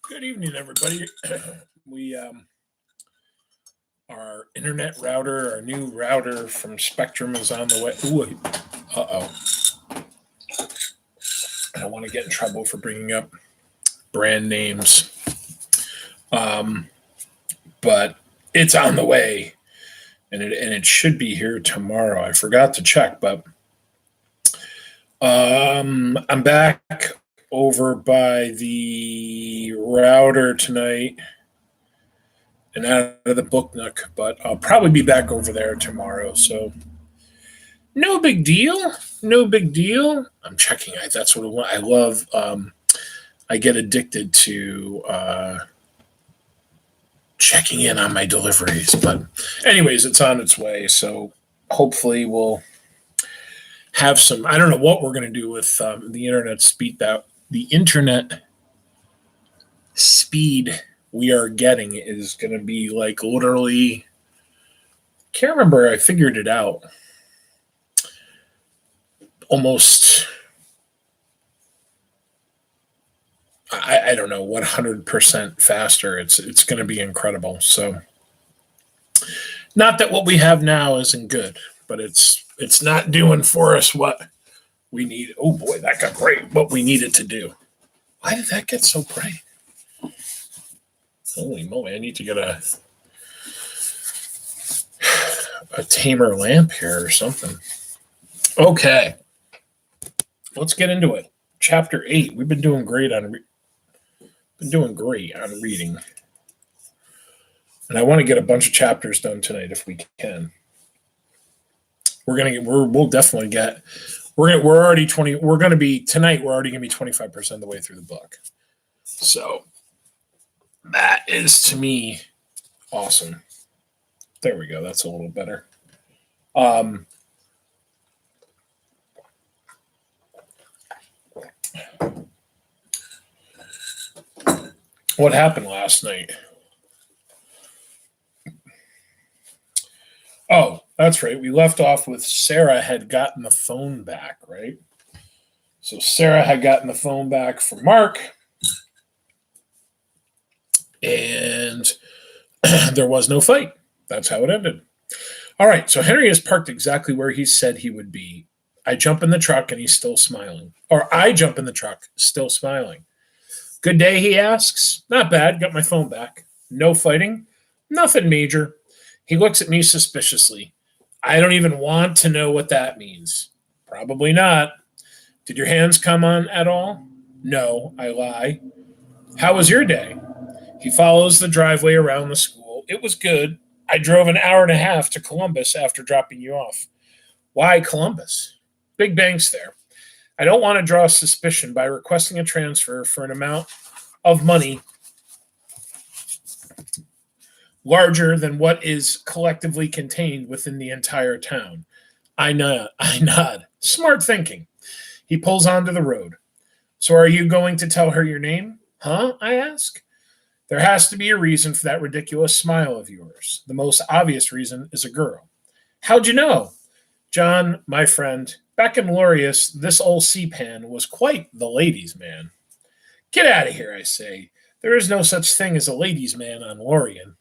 Good evening, everybody. we Our internet router, our new router from Spectrum, is on the way. Ooh, oh! I don't want to get in trouble for bringing up brand names, um, but it's on the way, and it should be here tomorrow. I forgot to check, but I'm back over by the router tonight and out of the book nook, but I'll probably be back over there tomorrow. So no big deal. No big deal. I'm checking. That's what I love. I get addicted to checking in on my deliveries. But anyways, it's on its way. So hopefully we'll have some. I don't know what we're going to do with the internet speed. That the internet speed we are getting is going to be like literally. Can't remember. I figured it out. Almost. I don't know, 100% faster. It's going to be incredible. So, not that what we have now isn't good, but it's not doing for us what we need. Oh boy, that got bright. What we needed to do. Why did that get so bright? Holy moly! I need to get a tamer lamp here or something. Okay, let's get into it. Chapter 8. We've been doing great on reading, and I want to get a bunch of chapters done tonight if we can. We'll definitely get. We're already 20. We're going to be tonight. We're already going to be 25% of the way through the book. So that is to me awesome. There we go. That's a little better. What happened last night? Oh, that's right. We left off with Sarah had gotten the phone back, right? So Sarah had gotten the phone back from Mark, and there was no fight. That's how it ended. All right, so Henri is parked exactly where he said he would be. I jump in the truck, and he's still smiling. Or I jump in the truck, still smiling. Good day, he asks. Not bad. Got my phone back. No fighting? Nothing major. He looks at me suspiciously. I don't even want to know what that means. Probably not. Did your hands come on at all? No, I lie. How was your day? He follows the driveway around the school. It was good. I drove an hour and a half to Columbus after dropping you off. Why Columbus? Big banks there. I don't want to draw suspicion by requesting a transfer for an amount of money larger than what is collectively contained within the entire town. I nod. Smart thinking. He pulls onto the road. So are you going to tell her your name? Huh? I ask. There has to be a reason for that ridiculous smile of yours. The most obvious reason is a girl. How'd you know? John, my friend, back in Lorien, this old sea-pan was quite the ladies' man. Get out of here, I say. There is no such thing as a ladies' man on Lorien.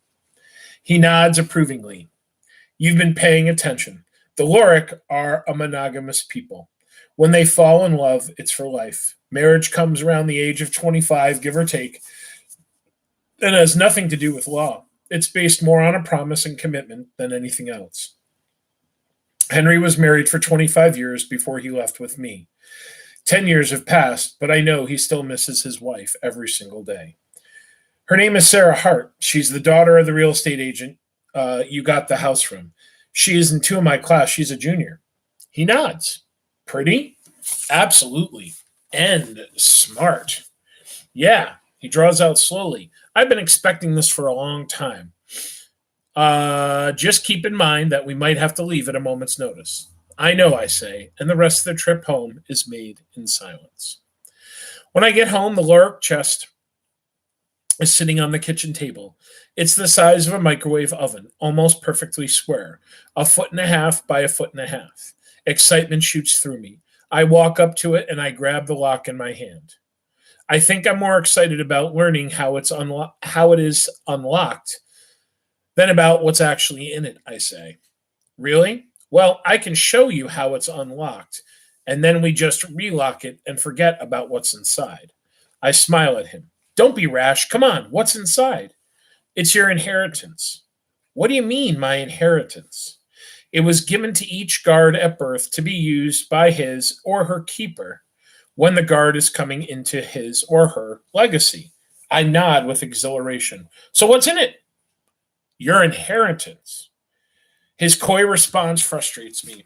He nods approvingly. You've been paying attention. The Loric are a monogamous people. When they fall in love, it's for life. Marriage comes around the age of 25, give or take, and has nothing to do with law. It's based more on a promise and commitment than anything else. Henri was married for 25 years before he left with me. 10 years have passed, but I know he still misses his wife every single day. Her name is Sarah Hart. She's the daughter of the real estate agent you got the house from. She is in 2 of my class. She's a junior. He nods. Pretty? Absolutely. And smart. Yeah, he draws out slowly. I've been expecting this for a long time. Just keep in mind that we might have to leave at a moment's notice. I know, I say, and the rest of the trip home is made in silence. When I get home, the Loric chest is sitting on the kitchen table. It's the size of a microwave oven, almost perfectly square, 1.5 feet by 1.5 feet. Excitement shoots through me. I walk up to it and I grab the lock in my hand. I think I'm more excited about learning how it is unlocked than about what's actually in it, I say. Really? Well, I can show you how it's unlocked, and then we just relock it and forget about what's inside. I smile at him. Don't be rash. Come on, what's inside? It's your inheritance. What do you mean, my inheritance? It was given to each guard at birth to be used by his or her keeper when the guard is coming into his or her legacy. I nod with exhilaration. So what's in it? Your inheritance. His coy response frustrates me.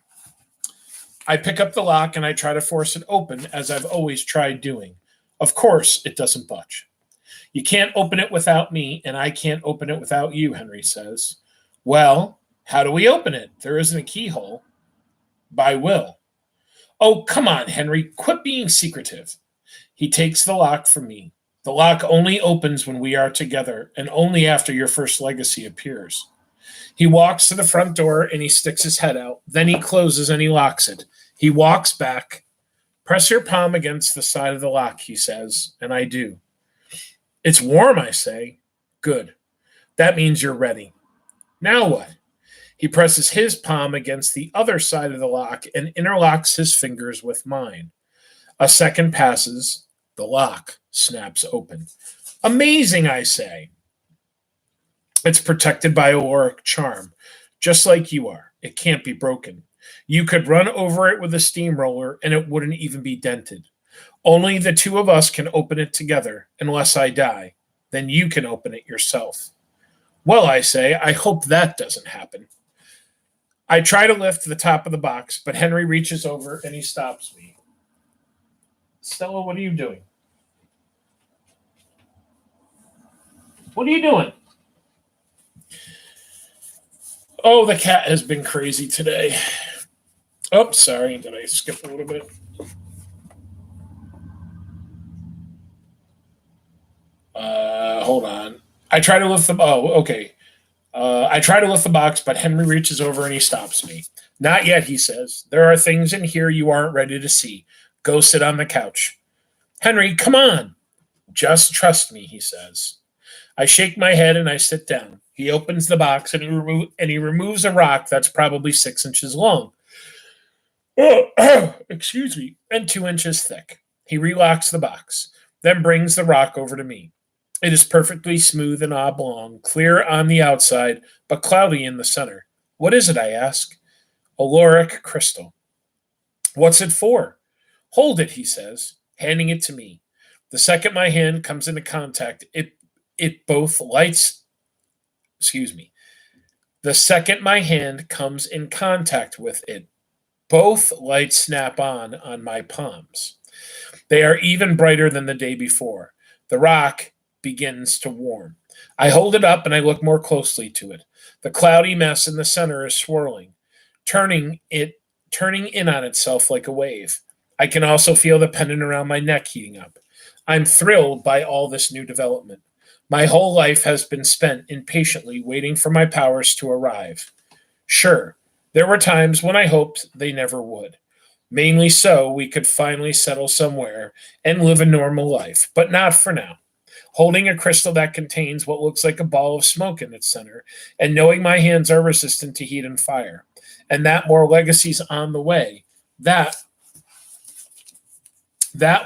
I pick up the lock and I try to force it open as I've always tried doing. Of course, it doesn't budge. You can't open it without me, and I can't open it without you, Henri says. Well, how do we open it? There isn't a keyhole. By will. Oh, come on, Henri. Quit being secretive. He takes the lock from me. The lock only opens when we are together, and only after your first legacy appears. He walks to the front door and he sticks his head out. Then he closes and he locks it. He walks back. Press your palm against the side of the lock, he says, and I do. It's warm, I say. Good. That means you're ready. Now what? He presses his palm against the other side of the lock and interlocks his fingers with mine. A second passes. The lock snaps open. Amazing, I say. It's protected by a Loric charm, just like you are. It can't be broken. You could run over it with a steamroller and it wouldn't even be dented. Only the two of us can open it together, unless I die. Then you can open it yourself. Well, I say, I hope that doesn't happen. I try to lift the top of the box, but Henri reaches over and he stops me. Stella, what are you doing? What are you doing? Oh, the cat has been crazy today. Oh, sorry. Did I skip a little bit? Hold on. I try to lift the. Oh, okay. I try to lift the box, but Henri reaches over and he stops me. Not yet, he says. There are things in here you aren't ready to see. Go sit on the couch. Henri, come on. Just trust me, he says. I shake my head and I sit down. He opens the box and he removes a rock that's probably 6 inches long. Excuse me, and 2 inches thick. He relocks the box, then brings the rock over to me. It is perfectly smooth and oblong, clear on the outside, but cloudy in the center. What is it, I ask. A Loric crystal. What's it for? Hold it, he says, handing it to me. The second my hand comes into contact, it both lights. Excuse me. The second my hand comes in contact with it, both lights snap on my palms. They are even brighter than the day before. The rock begins to warm. I hold it up and I look more closely to it. The cloudy mess in the center is swirling, turning in on itself like a wave. I can also feel the pendant around my neck heating up. I'm thrilled by all this new development. My whole life has been spent impatiently waiting for my powers to arrive. Sure, there were times when I hoped they never would. Mainly so we could finally settle somewhere and live a normal life, but not for now. Holding a crystal that contains what looks like a ball of smoke in its center, and knowing my hands are resistant to heat and fire, and that more legacies on the way, that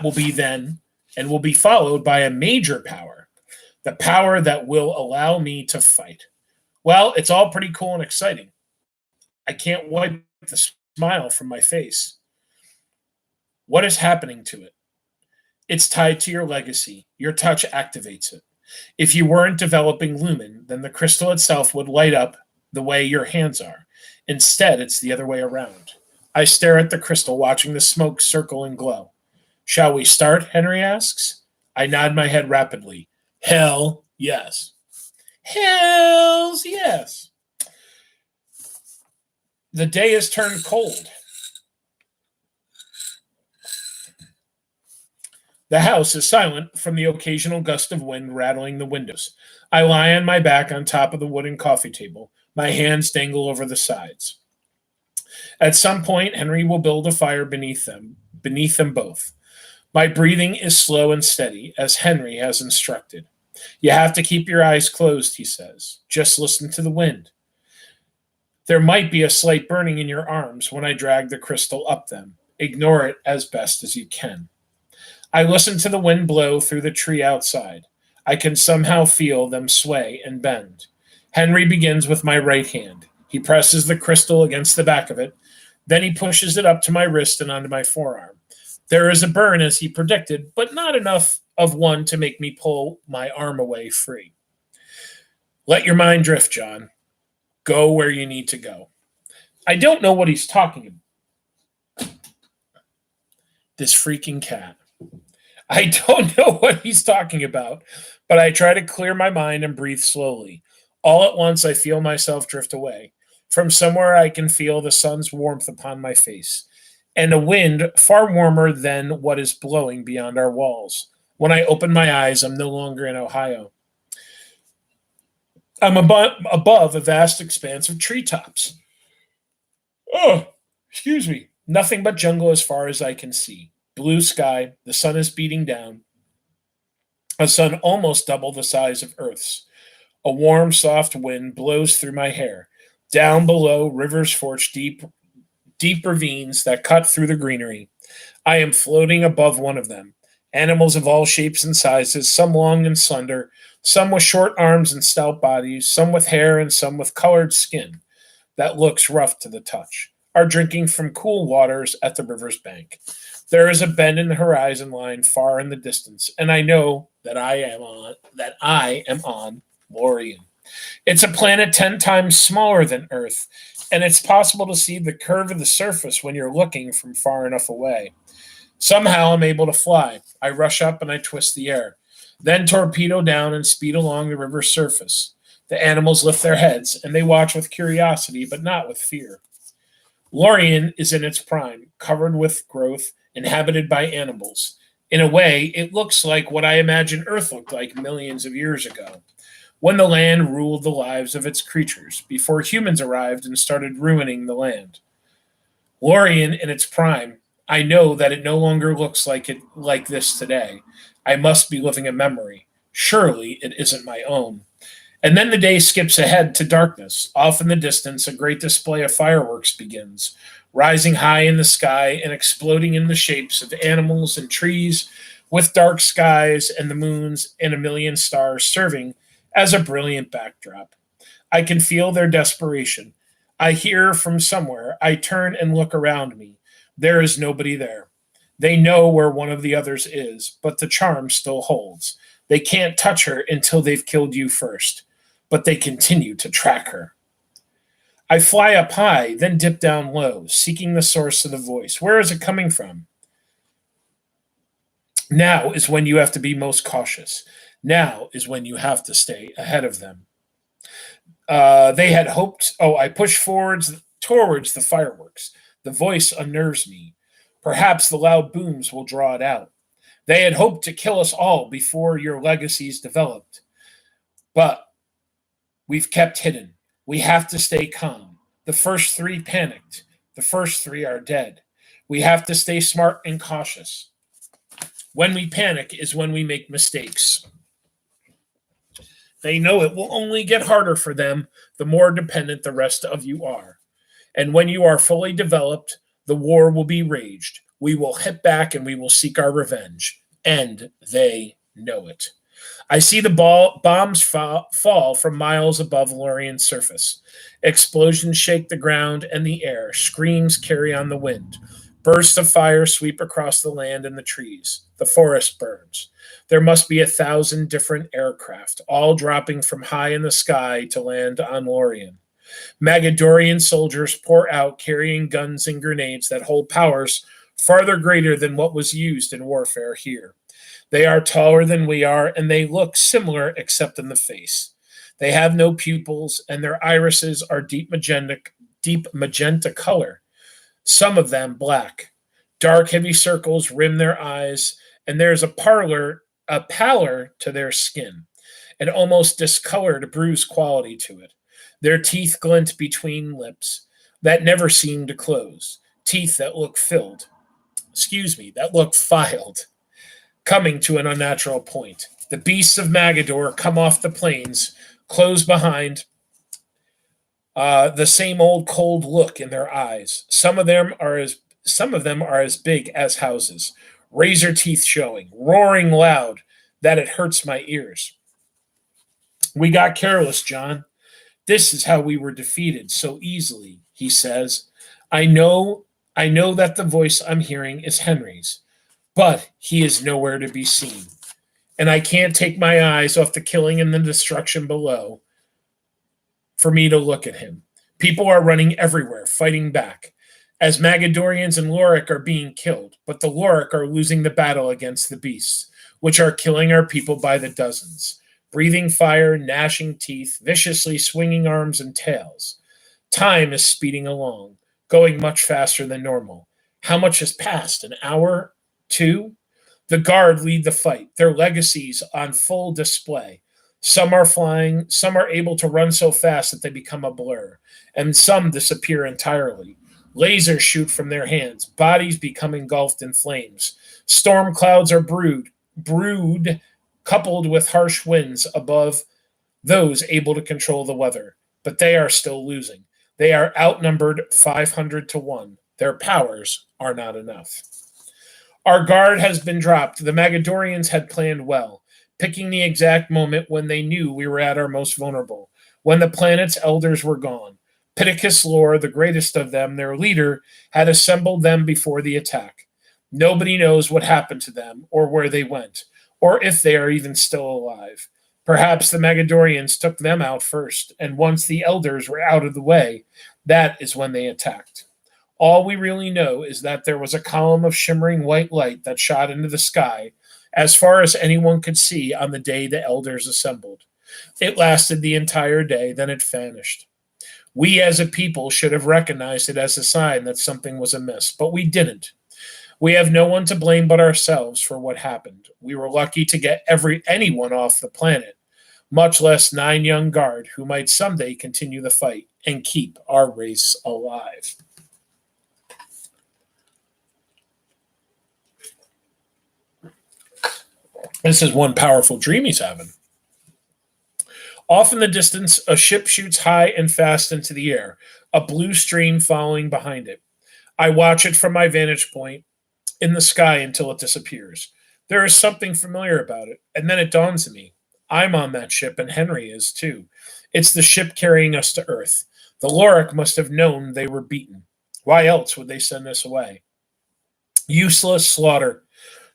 will be then, and will be followed by a major power, the power that will allow me to fight. Well, it's all pretty cool and exciting. I can't wipe the smile from my face. What is happening to it? It's tied to your legacy. Your touch activates it. If you weren't developing lumen, then the crystal itself would light up the way your hands are. Instead, it's the other way around. I stare at the crystal, watching the smoke circle and glow. Shall we start? Henri asks. I nod my head rapidly. Hell yes. Hells yes. The day has turned cold. The house is silent from the occasional gust of wind rattling the windows. I lie on my back on top of the wooden coffee table. My hands dangle over the sides. At some point, Henri will build a fire beneath them both. My breathing is slow and steady, as Henri has instructed. You have to keep your eyes closed, he says. Just listen to the wind. There might be a slight burning in your arms when I drag the crystal up them. Ignore it as best as you can. I listen to the wind blow through the tree outside. I can somehow feel them sway and bend. Henri begins with my right hand. He presses the crystal against the back of it. Then he pushes it up to my wrist and onto my forearm. There is a burn as he predicted, but not enough of one to make me pull my arm away free. Let your mind drift, John. Go where you need to go. I don't know what he's talking about. This freaking cat. I don't know what he's talking about, but I try to clear my mind and breathe slowly. All at once, I feel myself drift away. From somewhere, I can feel the sun's warmth upon my face, and a wind far warmer than what is blowing beyond our walls. When I open my eyes, I'm no longer in Ohio. I'm above a vast expanse of treetops. Oh, excuse me. Nothing but jungle as far as I can see. Blue sky, the sun is beating down. A sun almost double the size of Earth's. A warm, soft wind blows through my hair. Down below, rivers forge deep ravines that cut through the greenery. I am floating above one of them. Animals of all shapes and sizes, some long and slender, some with short arms and stout bodies, some with hair and some with colored skin that looks rough to the touch, are drinking from cool waters at the river's bank. There is a bend in the horizon line far in the distance, and I know that I am on Lorien. It's a planet 10 times smaller than Earth, and it's possible to see the curve of the surface when you're looking from far enough away. Somehow I'm able to fly. I rush up and I twist the air, then torpedo down and speed along the river's surface. The animals lift their heads, and they watch with curiosity, but not with fear. Lorien is in its prime, covered with growth, inhabited by animals. In a way, it looks like what I imagine Earth looked like millions of years ago, when the land ruled the lives of its creatures, before humans arrived and started ruining the land. Lorien in its prime, I know that it no longer looks like this today. I must be living a memory. Surely it isn't my own. And then the day skips ahead to darkness. Off in the distance, a great display of fireworks begins, rising high in the sky and exploding in the shapes of animals and trees, with dark skies and the moons and a million stars serving as a brilliant backdrop. I can feel their desperation. I hear from somewhere. I turn and look around me. There is nobody there. They know where one of the others is, but the charm still holds. They can't touch her until they've killed you first, but they continue to track her. I fly up high, then dip down low, seeking the source of the voice. Where is it coming from? Now is when you have to be most cautious. Now is when you have to stay ahead of them. They had hoped. Oh, I push forwards towards the fireworks. The voice unnerves me. Perhaps the loud booms will draw it out. They had hoped to kill us all before your legacies developed. But we've kept hidden. We have to stay calm. The first 3 panicked. The first 3 are dead. We have to stay smart and cautious. When we panic is when we make mistakes. They know it will only get harder for them the more dependent the rest of you are. And when you are fully developed, the war will be waged. We will hit back and we will seek our revenge. And they know it. I see the bombs fall from miles above Lorien's surface. Explosions shake the ground and the air. Screams carry on the wind. Bursts of fire sweep across the land and the trees. The forest burns. There must be 1,000 different aircraft, all dropping from high in the sky to land on Lorien. Magadorian soldiers pour out carrying guns and grenades that hold powers farther greater than what was used in warfare here. They are taller than we are, and they look similar except in the face. They have no pupils, and their irises are deep magenta color, some of them black. Dark, heavy circles rim their eyes, and there's a pallor to their skin, an almost discolored, bruised quality to it. Their teeth glint between lips that never seem to close, teeth that look filed. coming to an unnatural point. The beasts of Magador come off the plains, close behind, the same old cold look in their eyes. Some of them are as big as houses, razor teeth showing, roaring loud that it hurts my ears. We got careless, John. This is how we were defeated so easily, he says. I know that the voice I'm hearing is Henri's, but he is nowhere to be seen. And I can't take my eyes off the killing and the destruction below for me to look at him. People are running everywhere, fighting back, as Magadorians and Loric are being killed, but the Loric are losing the battle against the beasts, which are killing our people by the dozens, breathing fire, gnashing teeth, viciously swinging arms and tails. Time is speeding along, going much faster than normal. How much has passed? An hour? 2? The guard lead the fight, their legacies on full display. Some are flying, some are able to run so fast that they become a blur, and some disappear entirely. Lasers shoot from their hands, bodies become engulfed in flames. Storm clouds are brewed, coupled with harsh winds above those able to control the weather. But they are still losing. They are outnumbered 500 to 1. Their powers are not enough. Our guard has been dropped. The Magadorians had planned well, picking the exact moment when they knew we were at our most vulnerable, when the planet's elders were gone. Pittacus Lore, the greatest of them, their leader, had assembled them before the attack. Nobody knows what happened to them, or where they went, or if they are even still alive. Perhaps the Magadorians took them out first, and once the elders were out of the way, that is when they attacked. All we really know is that there was a column of shimmering white light that shot into the sky, as far as anyone could see on the day the elders assembled. It lasted the entire day, then it vanished. We as a people should have recognized it as a sign that something was amiss, but we didn't. We have no one to blame but ourselves for what happened. We were lucky to get anyone off the planet, much less 9 young guard who might someday continue the fight and keep our race alive. This is one powerful dream he's having. Off in the distance, a ship shoots high and fast into the air, a blue stream following behind it. I watch it from my vantage point in the sky until it disappears. There is something familiar about it, and then it dawns on me. I'm on that ship, and Henri is too. It's the ship carrying us to Earth. The Loric must have known they were beaten. Why else would they send us away? Useless slaughter.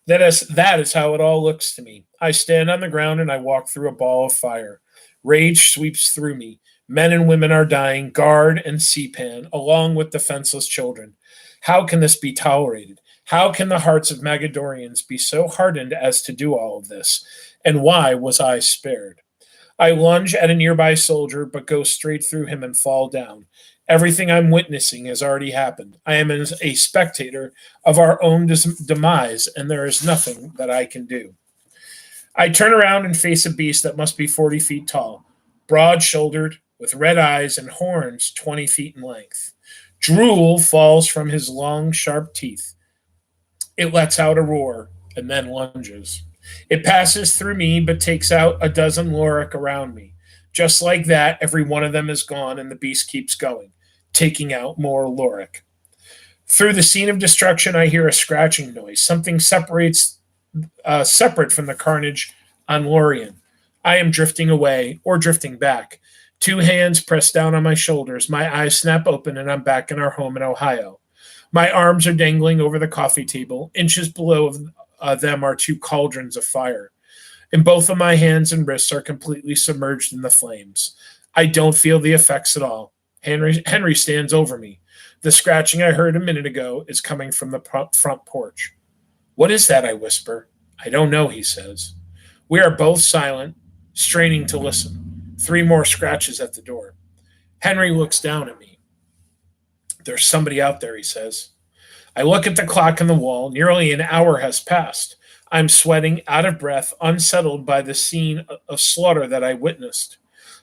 That is how it all looks to me. I stand on the ground and I walk through a ball of fire. Rage sweeps through me. Men and women are dying, guard and Seapan, along with defenseless children. How can this be tolerated? How can the hearts of Magadorians be so hardened as to do all of this? And why was I spared? I lunge at a nearby soldier, but go straight through him and fall down. Everything I'm witnessing has already happened. I am a spectator of our own demise, and there is nothing that I can do. I turn around and face a beast that must be 40 feet tall, broad-shouldered, with red eyes and horns 20 feet in length. Drool falls from his long, sharp teeth. It lets out a roar and then lunges. It passes through me, but takes out a dozen Loric around me. Just like that, every one of them is gone, and the beast keeps going, taking out more Loric. Through the scene of destruction, I hear a scratching noise. Something separate from the carnage on Lorien. I am drifting away, or drifting back. 2 hands press down on my shoulders. My eyes snap open, and I'm back in our home in Ohio. My arms are dangling over the coffee table. Inches below them are 2 cauldrons of fire. And both of my hands and wrists are completely submerged in the flames. I don't feel the effects at all. Henri stands over me. The scratching I heard a minute ago is coming from the front porch. What is that? I whisper. I don't know, he says. We are both silent, straining to listen. 3 more scratches at the door. Henri looks down at me. There's somebody out there, he says. I look at the clock on the wall. Nearly an hour has passed. I'm sweating, out of breath, unsettled by the scene of slaughter that I witnessed.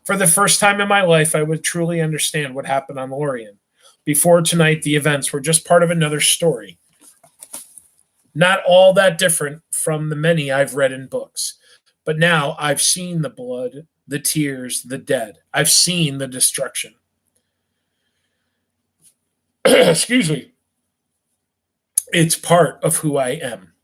For the first time in my life, I would truly understand what happened on Lorien. Before tonight, the events were just part of another story. Not all that different from the many I've read in books. But now I've seen the blood, the tears, the dead. I've seen the destruction. Excuse me. It's part of who I am.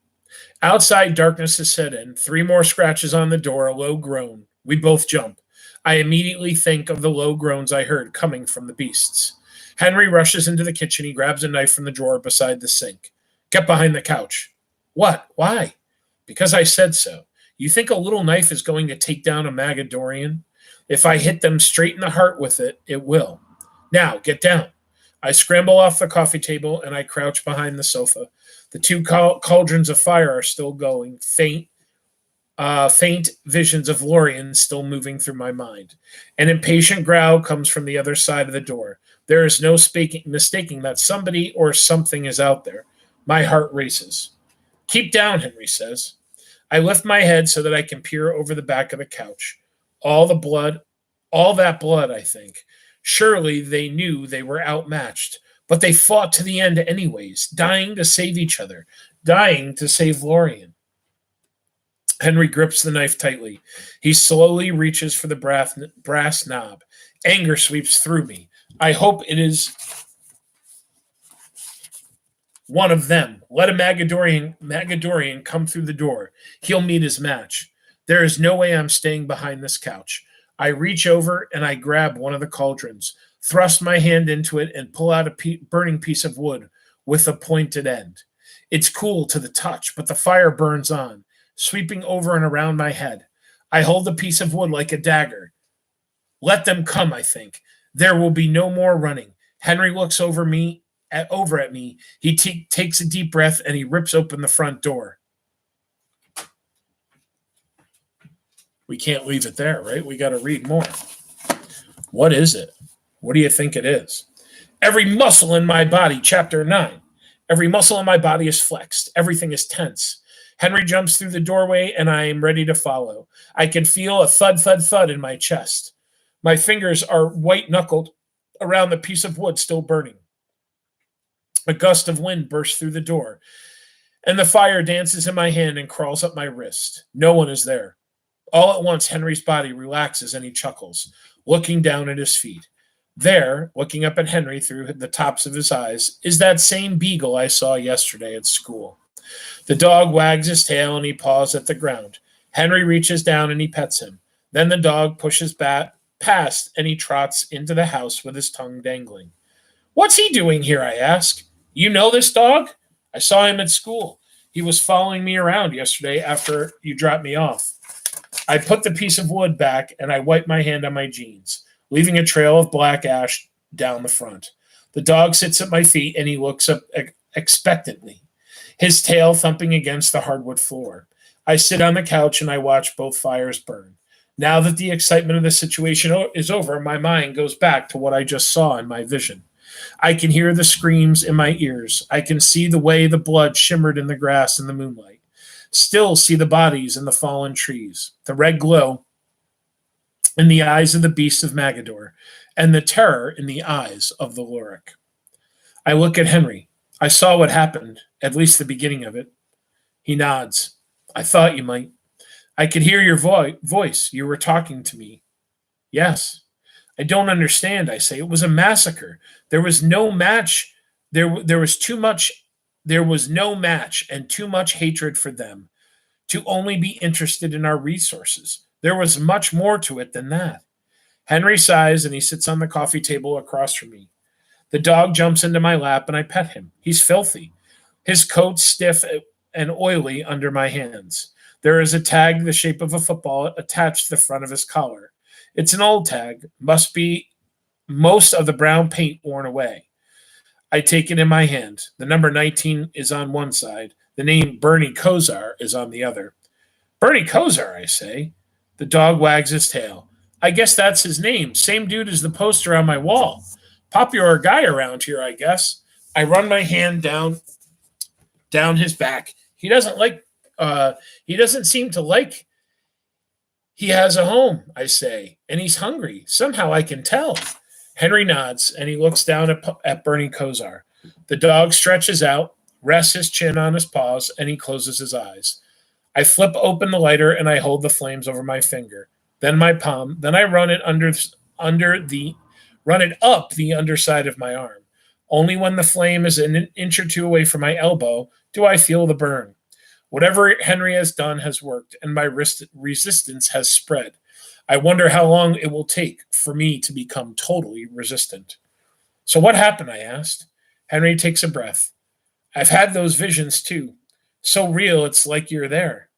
Outside, darkness has set in. 3 more scratches on the door, a low groan. We both jump. I immediately think of the low groans I heard coming from the beasts. Henry rushes into the kitchen. He grabs a knife from the drawer beside the sink. Get behind the couch. What? Why? Because I said so. You think a little knife is going to take down a Magadorian? If I hit them straight in the heart with it, it will. Now, get down. I scramble off the coffee table and I crouch behind the sofa. The 2 cauldrons of fire are still going, faint visions of Lorien still moving through my mind. An impatient growl comes from the other side of the door. There is no mistaking that somebody or something is out there. My heart races. Keep down, Henri says. I lift my head so that I can peer over the back of the couch. All that blood, I think. Surely they knew they were outmatched, but they fought to the end anyways, dying to save each other, dying to save Lorien. Henri grips the knife tightly. He slowly reaches for the brass knob. Anger sweeps through me. I hope it is one of them. Let a Magadorian come through the door. He'll meet his match. There is no way I'm staying behind this couch. I reach over and I grab one of the cauldrons, thrust my hand into it, and pull out a burning piece of wood with a pointed end. It's cool to the touch, but the fire burns on, sweeping over and around my head. I hold the piece of wood like a dagger. Let them come, I think. There will be no more running. Henri looks over at me. He takes a deep breath and he rips open the front door. We can't leave it there, right? We got to read more. What is it? What do you think it is? Every muscle in my body, chapter 9. Every muscle in my body is flexed. Everything is tense. Henri jumps through the doorway and I am ready to follow. I can feel a thud, thud, thud in my chest. My fingers are white-knuckled around the piece of wood still burning. A gust of wind bursts through the door, and the fire dances in my hand and crawls up my wrist. No one is there. All at once, Henri's body relaxes and he chuckles, looking down at his feet. There, looking up at Henri through the tops of his eyes, is that same beagle I saw yesterday at school. The dog wags his tail and he paws at the ground. Henri reaches down and he pets him. Then the dog pushes past and he trots into the house with his tongue dangling. What's he doing here, I ask. You know this dog? I saw him at school. He was following me around yesterday after you dropped me off. I put the piece of wood back and I wipe my hand on my jeans, leaving a trail of black ash down the front. The dog sits at my feet and he looks up expectantly, his tail thumping against the hardwood floor. I sit on the couch and I watch both fires burn. Now that the excitement of the situation is over, my mind goes back to what I just saw in my vision. I can hear the screams in my ears. I can see the way the blood shimmered in the grass in the moonlight. Still see the bodies in the fallen trees, the red glow in the eyes of the beasts of Magador, and the terror in the eyes of the Loric. I look at Henri. I saw what happened, at least the beginning of it. He nods. I thought you might. I could hear your voice. You were talking to me. Yes. I don't understand, I say. It was a massacre. There was no match. There was no match and too much hatred for them to only be interested in our resources. There was much more to it than that. Henri sighs and he sits on the coffee table across from me. The dog jumps into my lap and I pet him. He's filthy. His coat stiff and oily under my hands. There is a tag the shape of a football attached to the front of his collar. It's an old tag, must be most of the brown paint worn away. I take it in my hand. The number 19 is on one side. The name Bernie Kosar is on the other. Bernie Kosar, I say. The dog wags his tail. I guess that's his name. Same dude as the poster on my wall. Popular guy around here, I guess. I run my hand down his back. He doesn't seem to like. He has a home, I say, and he's hungry. Somehow I can tell. Henri nods, and he looks down at Bernie Kosar. The dog stretches out, rests his chin on his paws, and he closes his eyes. I flip open the lighter and I hold the flames over my finger, then my palm, then I under the run it up the underside of my arm. Only when the flame is an inch or two away from my elbow do I feel the burn. Whatever Henri has done has worked, and my resistance has spread. I wonder how long it will take for me to become totally resistant. So, what happened? I asked. Henri takes a breath. I've had those visions too. So real, it's like you're there.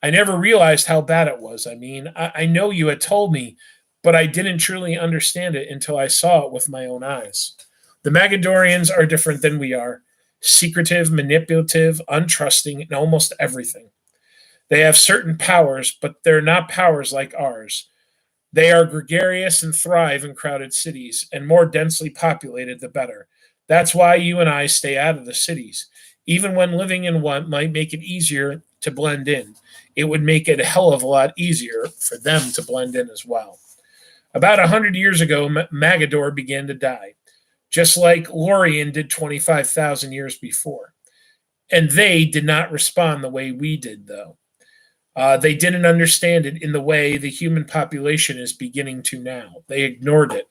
I never realized how bad it was. I know you had told me, but I didn't truly understand it until I saw it with my own eyes. The Magadorians are different than we are, secretive, manipulative, untrusting, and almost everything. They have certain powers, but they're not powers like ours. They are gregarious and thrive in crowded cities, and more densely populated, the better. That's why you and I stay out of the cities. Even when living in one might make it easier to blend in, it would make it a hell of a lot easier for them to blend in as well. About 100 years ago, Magador began to die, just like Lorien did 25,000 years before. And they did not respond the way we did, though. They didn't understand it in the way the human population is beginning to now. They ignored it.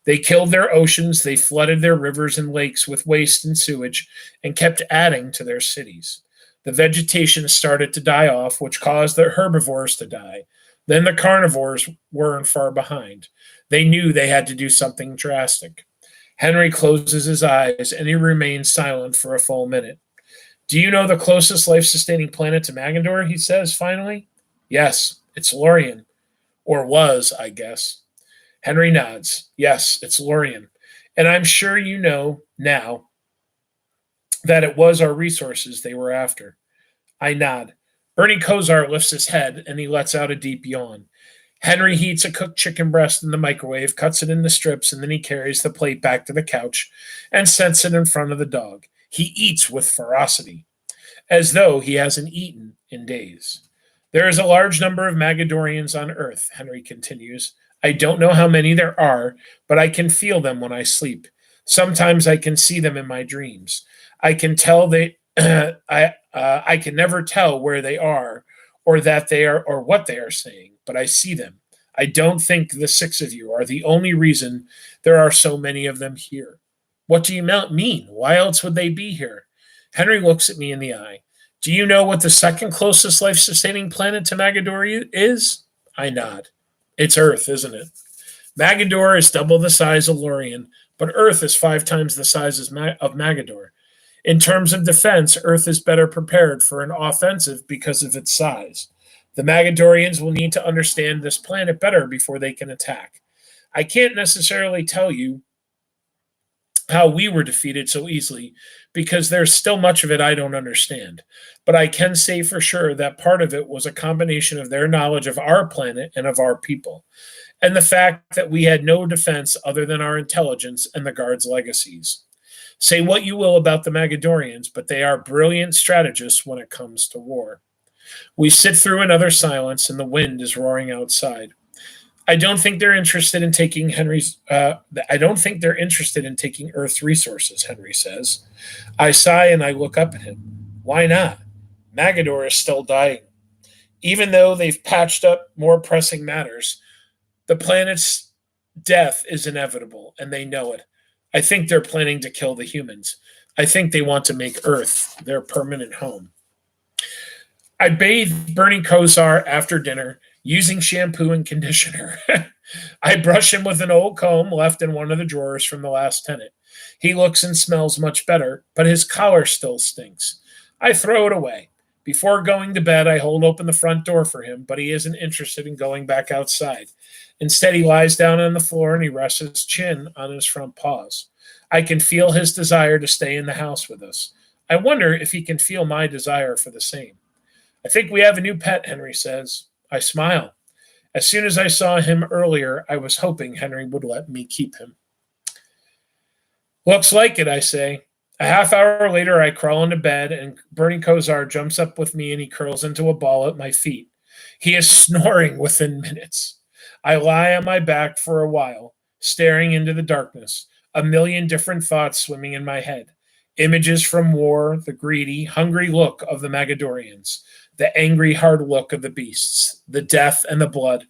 They killed their oceans, they flooded their rivers and lakes with waste and sewage, and kept adding to their cities. The vegetation started to die off, which caused the herbivores to die. Then the carnivores weren't far behind. They knew they had to do something drastic. Henri closes his eyes and he remains silent for a full minute. Do you know the closest life sustaining planet to Magador? He says finally. Yes, it's Lorien. Or was, I guess. Henri nods. Yes, it's Lorien. And I'm sure you know now that it was our resources they were after. I nod. Bernie Kosar lifts his head and he lets out a deep yawn. Henri heats a cooked chicken breast in the microwave, cuts it into strips, and then he carries the plate back to the couch and sets it in front of the dog. He eats with ferocity, as though he hasn't eaten in days. There is a large number of Magadorians on Earth, Henri continues. I don't know how many there are, but I can feel them when I sleep. Sometimes I can see them in my dreams. I can tell they I can never tell where they are or that they are or what they are saying, but I see them. I don't think the six of you are the only reason there are so many of them here. What do you mean? Why else would they be here? Henri looks at me in the eye. Do you know what the second closest life sustaining planet to Magador is? I nod. It's Earth, isn't it? Magador is double the size of Lorien, but Earth is 5 times the size of Magador. In terms of defense, Earth is better prepared for an offensive because of its size. The Magadorians will need to understand this planet better before they can attack. I can't necessarily tell you how we were defeated so easily because there's still much of it I don't understand. But I can say for sure that part of it was a combination of their knowledge of our planet and of our people, and the fact that we had no defense other than our intelligence and the guards' legacies. Say what you will about the Magadorians, but they are brilliant strategists when it comes to war. We sit through another silence, and the wind is roaring outside. I don't think they're interested in taking I don't think they're interested in taking Earth's resources, Henri says. I sigh and I look up at him. Why not? Magador is still dying. Even though they've patched up more pressing matters, the planet's death is inevitable, and they know it. I think they're planning to kill the humans. I think they want to make Earth their permanent home. I bathe Bernie Kosar after dinner using shampoo and conditioner. I brush him with an old comb left in one of the drawers from the last tenant. He looks and smells much better, but his collar still stinks. I throw it away. Before going to bed, I hold open the front door for him, but he isn't interested in going back outside. Instead, he lies down on the floor and he rests his chin on his front paws. I can feel his desire to stay in the house with us. I wonder if he can feel my desire for the same. I think we have a new pet, Henri says. I smile. As soon as I saw him earlier, I was hoping Henri would let me keep him. Looks like it, I say. A half hour later, I crawl into bed, and Bernie Kosar jumps up with me and he curls into a ball at my feet. He is snoring within minutes. I lie on my back for a while, staring into the darkness, a million different thoughts swimming in my head. Images from war, the greedy, hungry look of the Magadorians, the angry, hard look of the beasts, the death and the blood.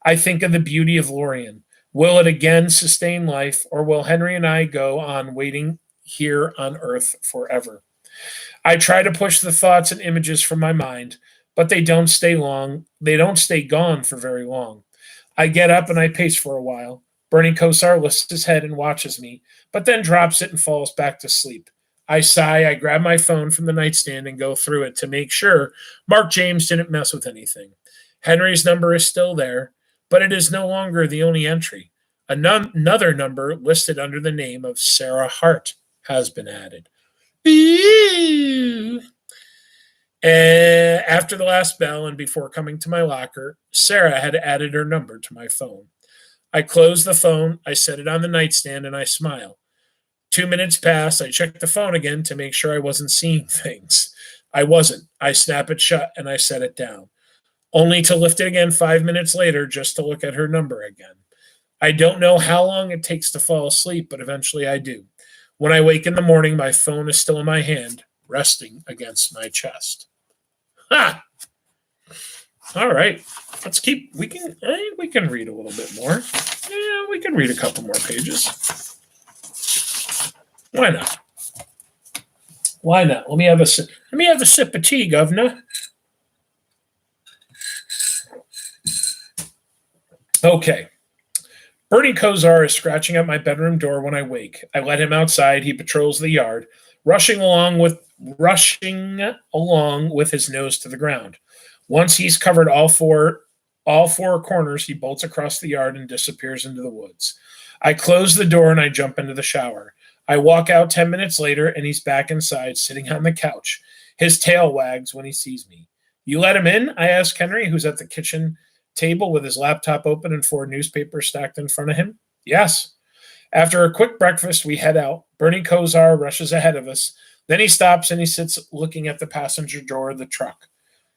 I think of the beauty of Lorien. Will it again sustain life, or will Henri and I go on waiting here on earth forever? I try to push the thoughts and images from my mind, but they don't stay long. They don't stay gone for very long. I get up and I pace for a while. Bernie Kosar lifts his head and watches me, but then drops it and falls back to sleep. I sigh, I grab my phone from the nightstand and go through it to make sure Mark James didn't mess with anything. Henry's number is still there, but it is no longer the only entry. Another number listed under the name of Sarah Hart has been added. After the last bell and before coming to my locker, Sarah had added her number to my phone. I close the phone, I set it on the nightstand, and I smile. 2 minutes pass, I check the phone again to make sure I wasn't seeing things. I wasn't. I snap it shut and I set it down, only to lift it again 5 minutes later just to look at her number again. I don't know how long it takes to fall asleep, but eventually I do. When I wake in the morning, my phone is still in my hand, resting against my chest. Ha! All right. Let's keep. We can read a little bit more. Yeah, we can read a couple more pages. Why not? Why not? Let me have a sip of tea, Governor. Okay. Bernie Kosar is scratching at my bedroom door when I wake. I let him outside. He patrols the yard, rushing along with his nose to the ground. Once he's covered all four corners, he bolts across the yard and disappears into the woods. I close the door and I jump into the shower. I walk out 10 minutes later and he's back inside, sitting on the couch. His tail wags when he sees me. You let him in? I ask Henri, who's at the kitchen table with his laptop open and 4 newspapers stacked in front of him. Yes. After a quick breakfast, we head out. Bernie Kosar rushes ahead of us. Then he stops and he sits looking at the passenger door of the truck.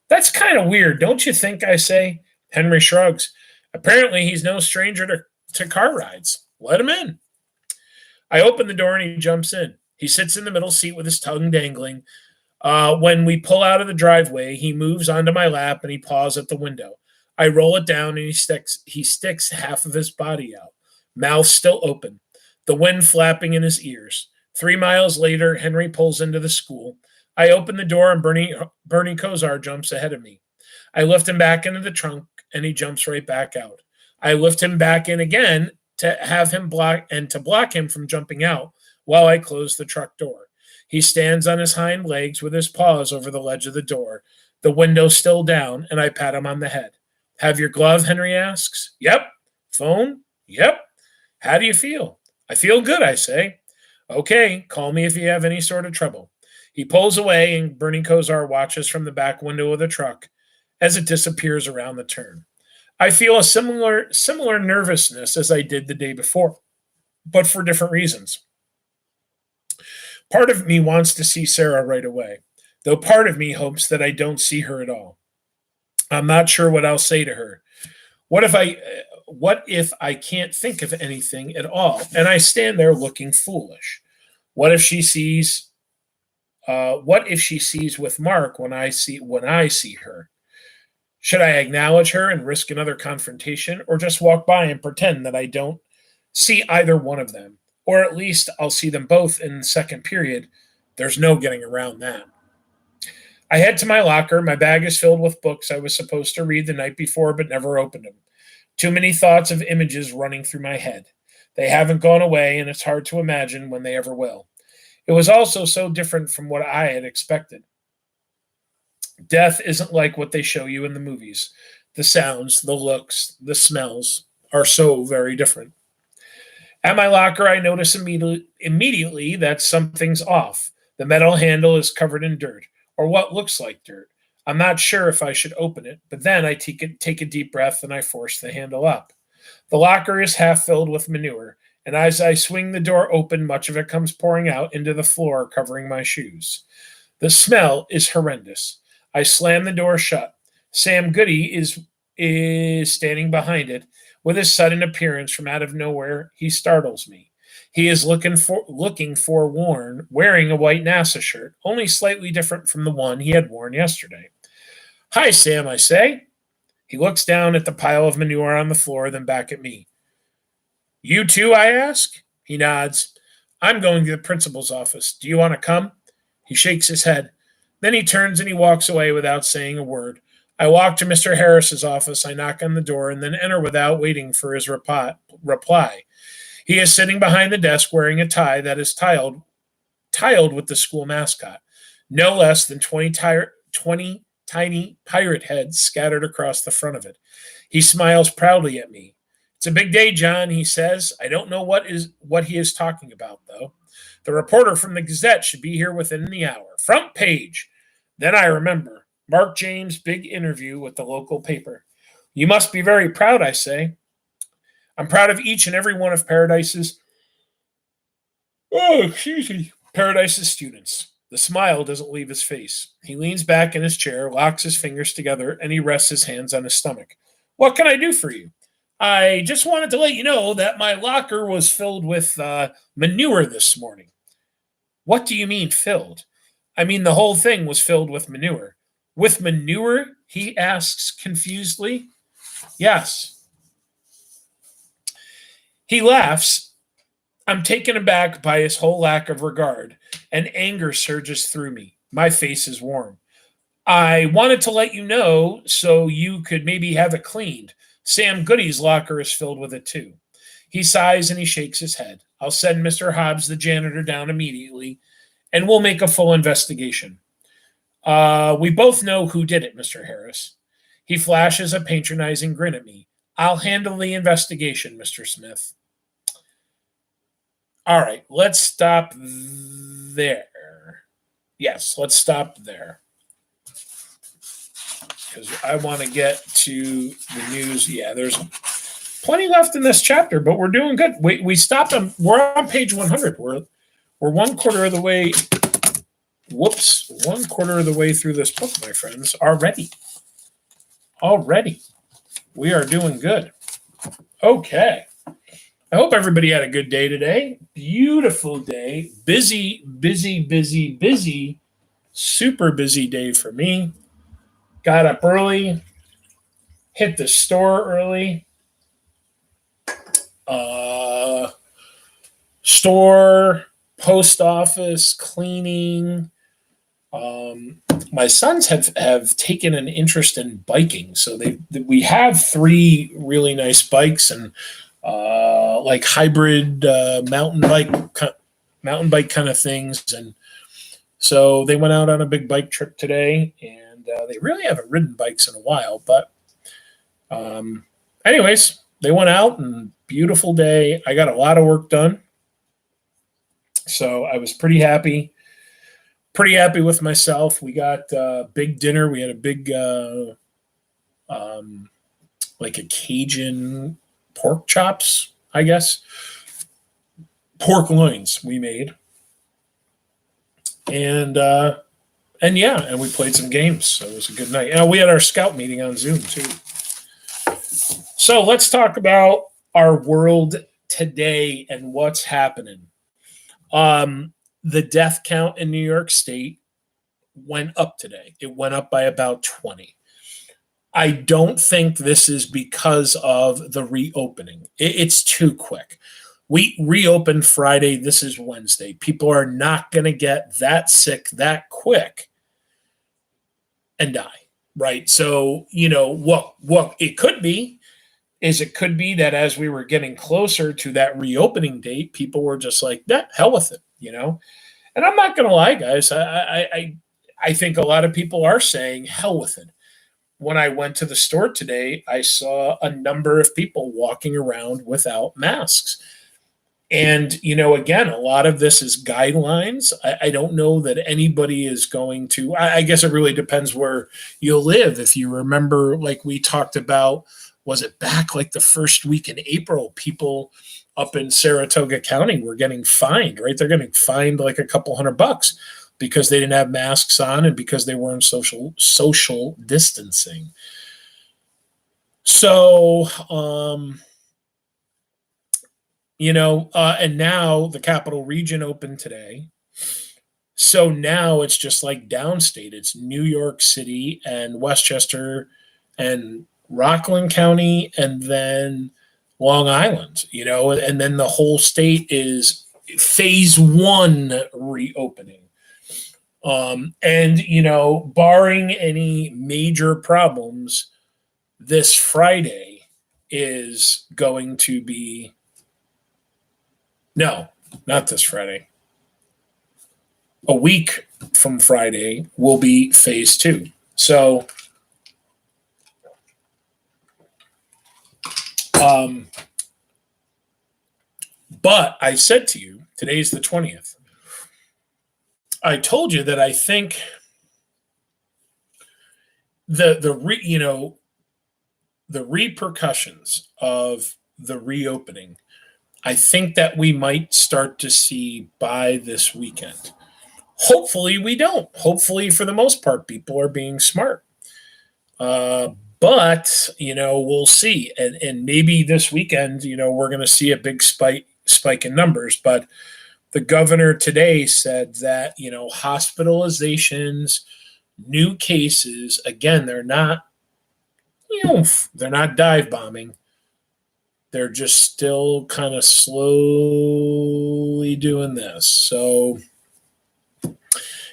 That's kind of weird, don't you think? I say. Henri shrugs. Apparently, he's no stranger to car rides. Let him in. I open the door and he jumps in. He sits in the middle seat with his tongue dangling. When we pull out of the driveway, he moves onto my lap and he paws at the window. I roll it down and he sticks half of his body out, mouth still open, the wind flapping in his ears. 3 miles later, Henri pulls into the school. I open the door and Bernie Kosar jumps ahead of me. I lift him back into the trunk and he jumps right back out. I lift him back in again to have him block him from jumping out while I close the truck door. He stands on his hind legs with his paws over the ledge of the door, the window still down, and I pat him on the head. Have your glove? Henri asks. Yep. Phone? Yep. How do you feel? I feel good, I say. Okay, call me if you have any sort of trouble. He pulls away and Bernie Kosar watches from the back window of the truck as it disappears around the turn. I feel a similar nervousness as I did the day before, but for different reasons. Part of me wants to see Sarah right away, though part of me hopes that I don't see her at all. I'm not sure what I'll say to her. What if I can't think of anything at all and I stand there looking foolish? What if she sees with Mark when I see her? Should I acknowledge her and risk another confrontation, or just walk by and pretend that I don't see either one of them? Or at least I'll see them both in the second period. There's no getting around that. I head to my locker. My bag is filled with books I was supposed to read the night before but never opened them. Too many thoughts of images running through my head. They haven't gone away, and it's hard to imagine when they ever will. It was also so different from what I had expected. Death isn't like what they show you in the movies. The sounds, the looks, the smells are so very different. At my locker, I notice immediately that something's off. The metal handle is covered in dirt, or what looks like dirt. I'm not sure if I should open it, but then I take a deep breath and I force the handle up. The locker is half filled with manure, and as I swing the door open, much of it comes pouring out into the floor, covering my shoes. The smell is horrendous. I slam the door shut. Sam Goody is standing behind it. With his sudden appearance from out of nowhere, he startles me. He is looking forlorn, wearing a white NASA shirt, only slightly different from the one he had worn yesterday. Hi, Sam, I say. He looks down at the pile of manure on the floor, then back at me. You too, I ask. He nods. I'm going to the principal's office. Do you want to come? He shakes his head. Then he turns and he walks away without saying a word. I walk to Mr. Harris's office. I knock on the door and then enter without waiting for his reply. He is sitting behind the desk wearing a tie that is tiled with the school mascot. No less than 20 tiny pirate heads scattered across the front of it. He smiles proudly at me. It's a big day, John, he says. I don't know what he is talking about, though. The reporter from the Gazette should be here within the hour. Front page. Then I remember. Mark James' big interview with the local paper. You must be very proud, I say. I'm proud of each and every one of Paradise's students. The smile doesn't leave his face. He leans back in his chair, locks his fingers together, and he rests his hands on his stomach. What can I do for you? I just wanted to let you know that my locker was filled with manure this morning. What do you mean filled? I mean the whole thing was filled with manure. With manure? He asks confusedly. Yes. He laughs. I'm taken aback by his whole lack of regard, and anger surges through me. My face is warm. I wanted to let you know so you could maybe have it cleaned. Sam Goody's locker is filled with it too. He sighs and he shakes his head. I'll send Mr. Hobbs, the janitor, down immediately, and we'll make a full investigation. We both know who did it, Mr. Harris. He flashes a patronizing grin at me. I'll handle the investigation, Mr. Smith. All right, let's stop there. Yes, let's stop there. Because I want to get to the news. Yeah, there's plenty left in this chapter, but we're doing good. We stopped on, we're on page 100. We're 1/4 of the way. Whoops, 1/4 of the way through this book, my friends. Already. We are doing good. Okay. I hope everybody had a good day today. Beautiful day. Busy, super busy day for me. Got up early, hit the store early. Store, post office, cleaning. My sons have taken an interest in biking, so we have 3 really nice bikes and like hybrid mountain bike kind of things, and so they went out on a big bike trip today, and they really haven't ridden bikes in a while. But anyways, they went out, and beautiful day. I got a lot of work done, so I was pretty happy with myself. We got a big dinner. We had a big like a Cajun pork chops, I guess. Pork loins we made. And we played some games. So it was a good night. And we had our scout meeting on Zoom too. So let's talk about our world today and what's happening. The death count in New York State went up today. It went up by about 20. I don't think this is because of the reopening. It's too quick. We reopened Friday. This is Wednesday. People are not going to get that sick that quick and die, right? So, what it could be is that as we were getting closer to that reopening date, people were just like, hell with it, And I'm not going to lie, guys. I think a lot of people are saying hell with it. When I went to the store today, I saw a number of people walking around without masks. And, again, a lot of this is guidelines. I don't know that anybody is going to, I guess it really depends where you live. If you remember, like we talked about, was it back like the first week in April, people up in Saratoga County were getting fined, right? They're getting fined like a couple $100 because they didn't have masks on and because they weren't social distancing. So, and now the Capital Region opened today. So now it's just like downstate. It's New York City and Westchester and Rockland County and then Long Island, and then the whole state is phase one reopening. And, barring any major problems, this Friday is going to be, no, not this Friday. A week from Friday will be phase two. So, but I said to you, today's the 20th. I told you that I think the repercussions of the reopening, I think that we might start to see by this weekend. Hopefully we don't. Hopefully, for the most part, people are being smart. But we'll see, and maybe this weekend, we're going to see a big spike in numbers. But the governor today said that hospitalizations, new cases, again, they're not dive bombing. They're just still kind of slowly doing this. So,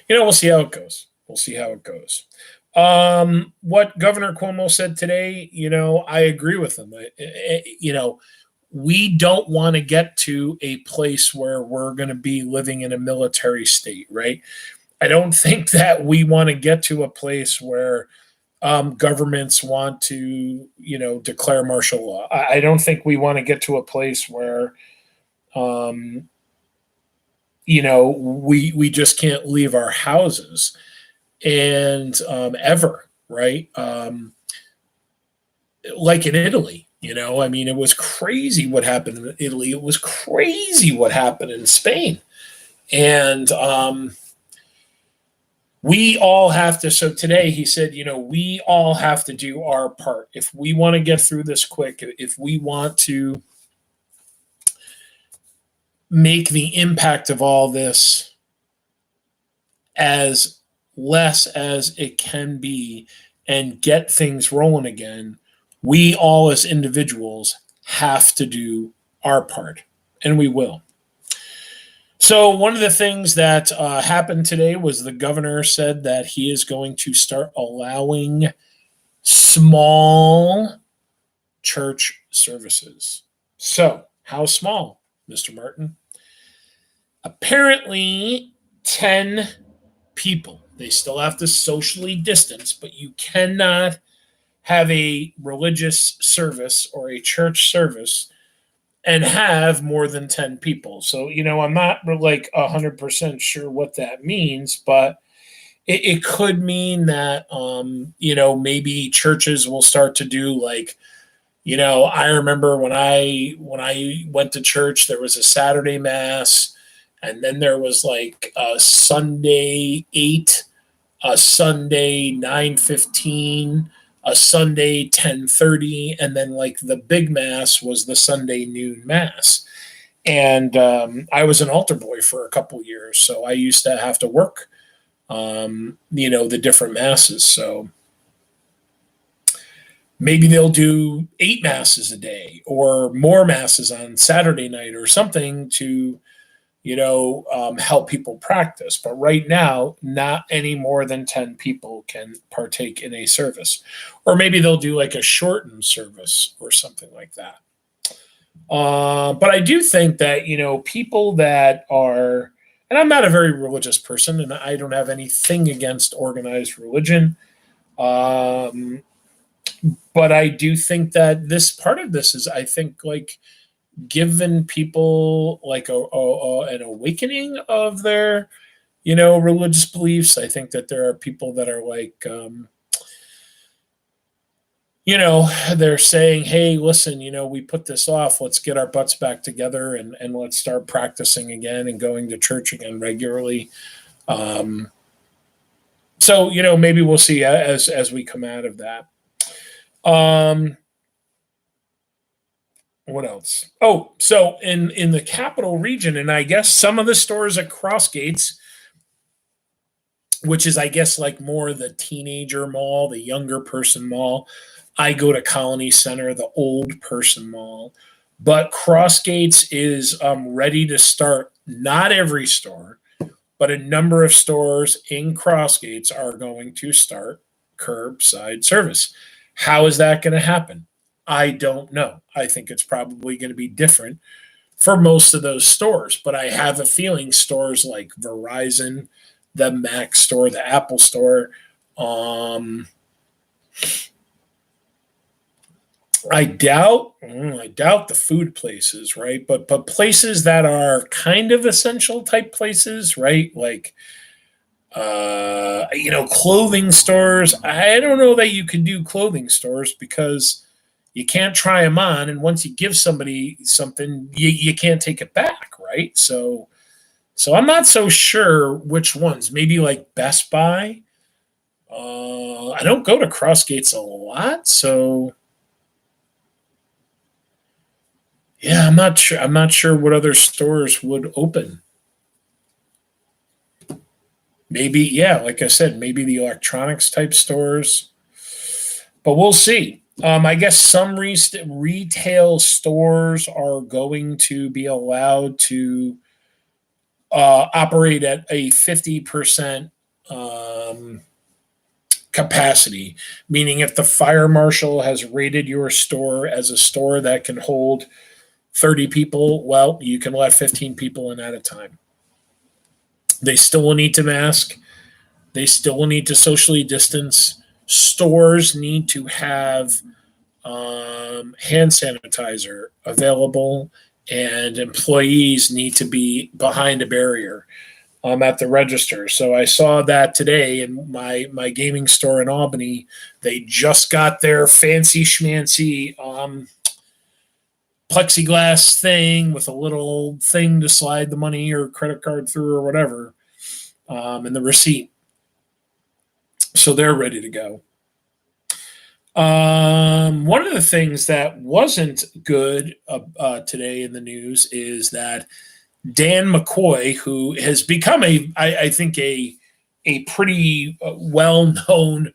we'll see how it goes. What Governor Cuomo said today, I agree with him. We don't want to get to a place where we're going to be living in a military state, right? I don't think that we want to get to a place where governments want to, declare martial law. I don't think we want to get to a place where, we just can't leave our houses and ever, right? Like in Italy, it was crazy what happened in Italy. It was crazy what happened in Spain. And we all have to. So today he said, we all have to do our part. If we want to get through this quick, if we want to make the impact of all this as less as it can be and get things rolling again, we all as individuals have to do our part, and we will. So one of the things that happened today was the governor said that he is going to start allowing small church services. So how small, Mr. Martin? Apparently 10 people. They still have to socially distance, but you cannot have a religious service or a church service and have more than 10 people. So, I'm not like 100% sure what that means, but it could mean that, maybe churches will start to do like, I remember when I went to church, there was a Saturday mass, and then there was like a Sunday 8, a Sunday 9:15, a Sunday 10:30, and then like the big mass was the Sunday noon mass. And I was an altar boy for a couple years, so I used to have to work, the different masses. So maybe they'll do 8 masses a day or more masses on Saturday night or something to help people practice. But right now, not any more than 10 people can partake in a service. Or maybe they'll do like a shortened service or something like that. But I do think that, people that are, and I'm not a very religious person, and I don't have anything against organized religion. But I do think that this part of this is, I think, like, given people like an awakening of their, religious beliefs. I think that there are people that are like, they're saying, hey, listen, we put this off. Let's get our butts back together and let's start practicing again and going to church again regularly. So, maybe we'll see as we come out of that. What else? Oh, so in the capital region, and I guess some of the stores at Crossgates, which is, I guess, like more the teenager mall, the younger person mall. I go to Colony Center, the old person mall. But Crossgates is ready to start. Not every store, but a number of stores in Crossgates are going to start curbside service. How is that going to happen? I don't know. I think it's probably going to be different for most of those stores, but I have a feeling stores like Verizon, the Mac store, the Apple store, um, I doubt the food places, right? But places that are kind of essential type places, right? Like clothing stores. I don't know that you can do clothing stores because you can't try them on, and once you give somebody something, you can't take it back, right? So I'm not so sure which ones. Maybe like Best Buy. I don't go to Crossgates a lot, so yeah, I'm not sure. I'm not sure what other stores would open. Maybe, yeah, like I said, maybe the electronics type stores, but we'll see. I guess some retail stores are going to be allowed to operate at a 50% um, capacity, meaning if the fire marshal has rated your store as a store that can hold 30 people, well, you can let 15 people in at a time. They still will need to mask. They still will need to socially distance. Stores need to have hand sanitizer available, and employees need to be behind a barrier at the register. So I saw that today in my gaming store in Albany. They just got their fancy schmancy plexiglass thing with a little thing to slide the money or credit card through or whatever, and the receipt. So they're ready to go. One of the things that wasn't good today in the news is that Dan McCoy, who has become I think a pretty well known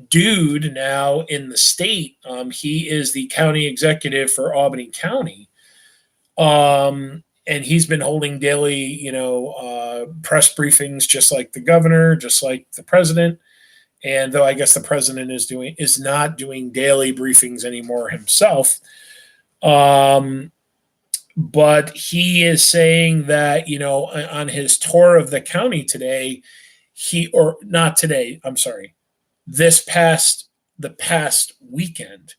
dude now in the state. He is the county executive for Albany County, and he's been holding daily, press briefings, just like the governor, just like the president. And though I guess the president is not doing daily briefings anymore himself, but he is saying that on his tour of the county today, or not today, I'm sorry, the past weekend,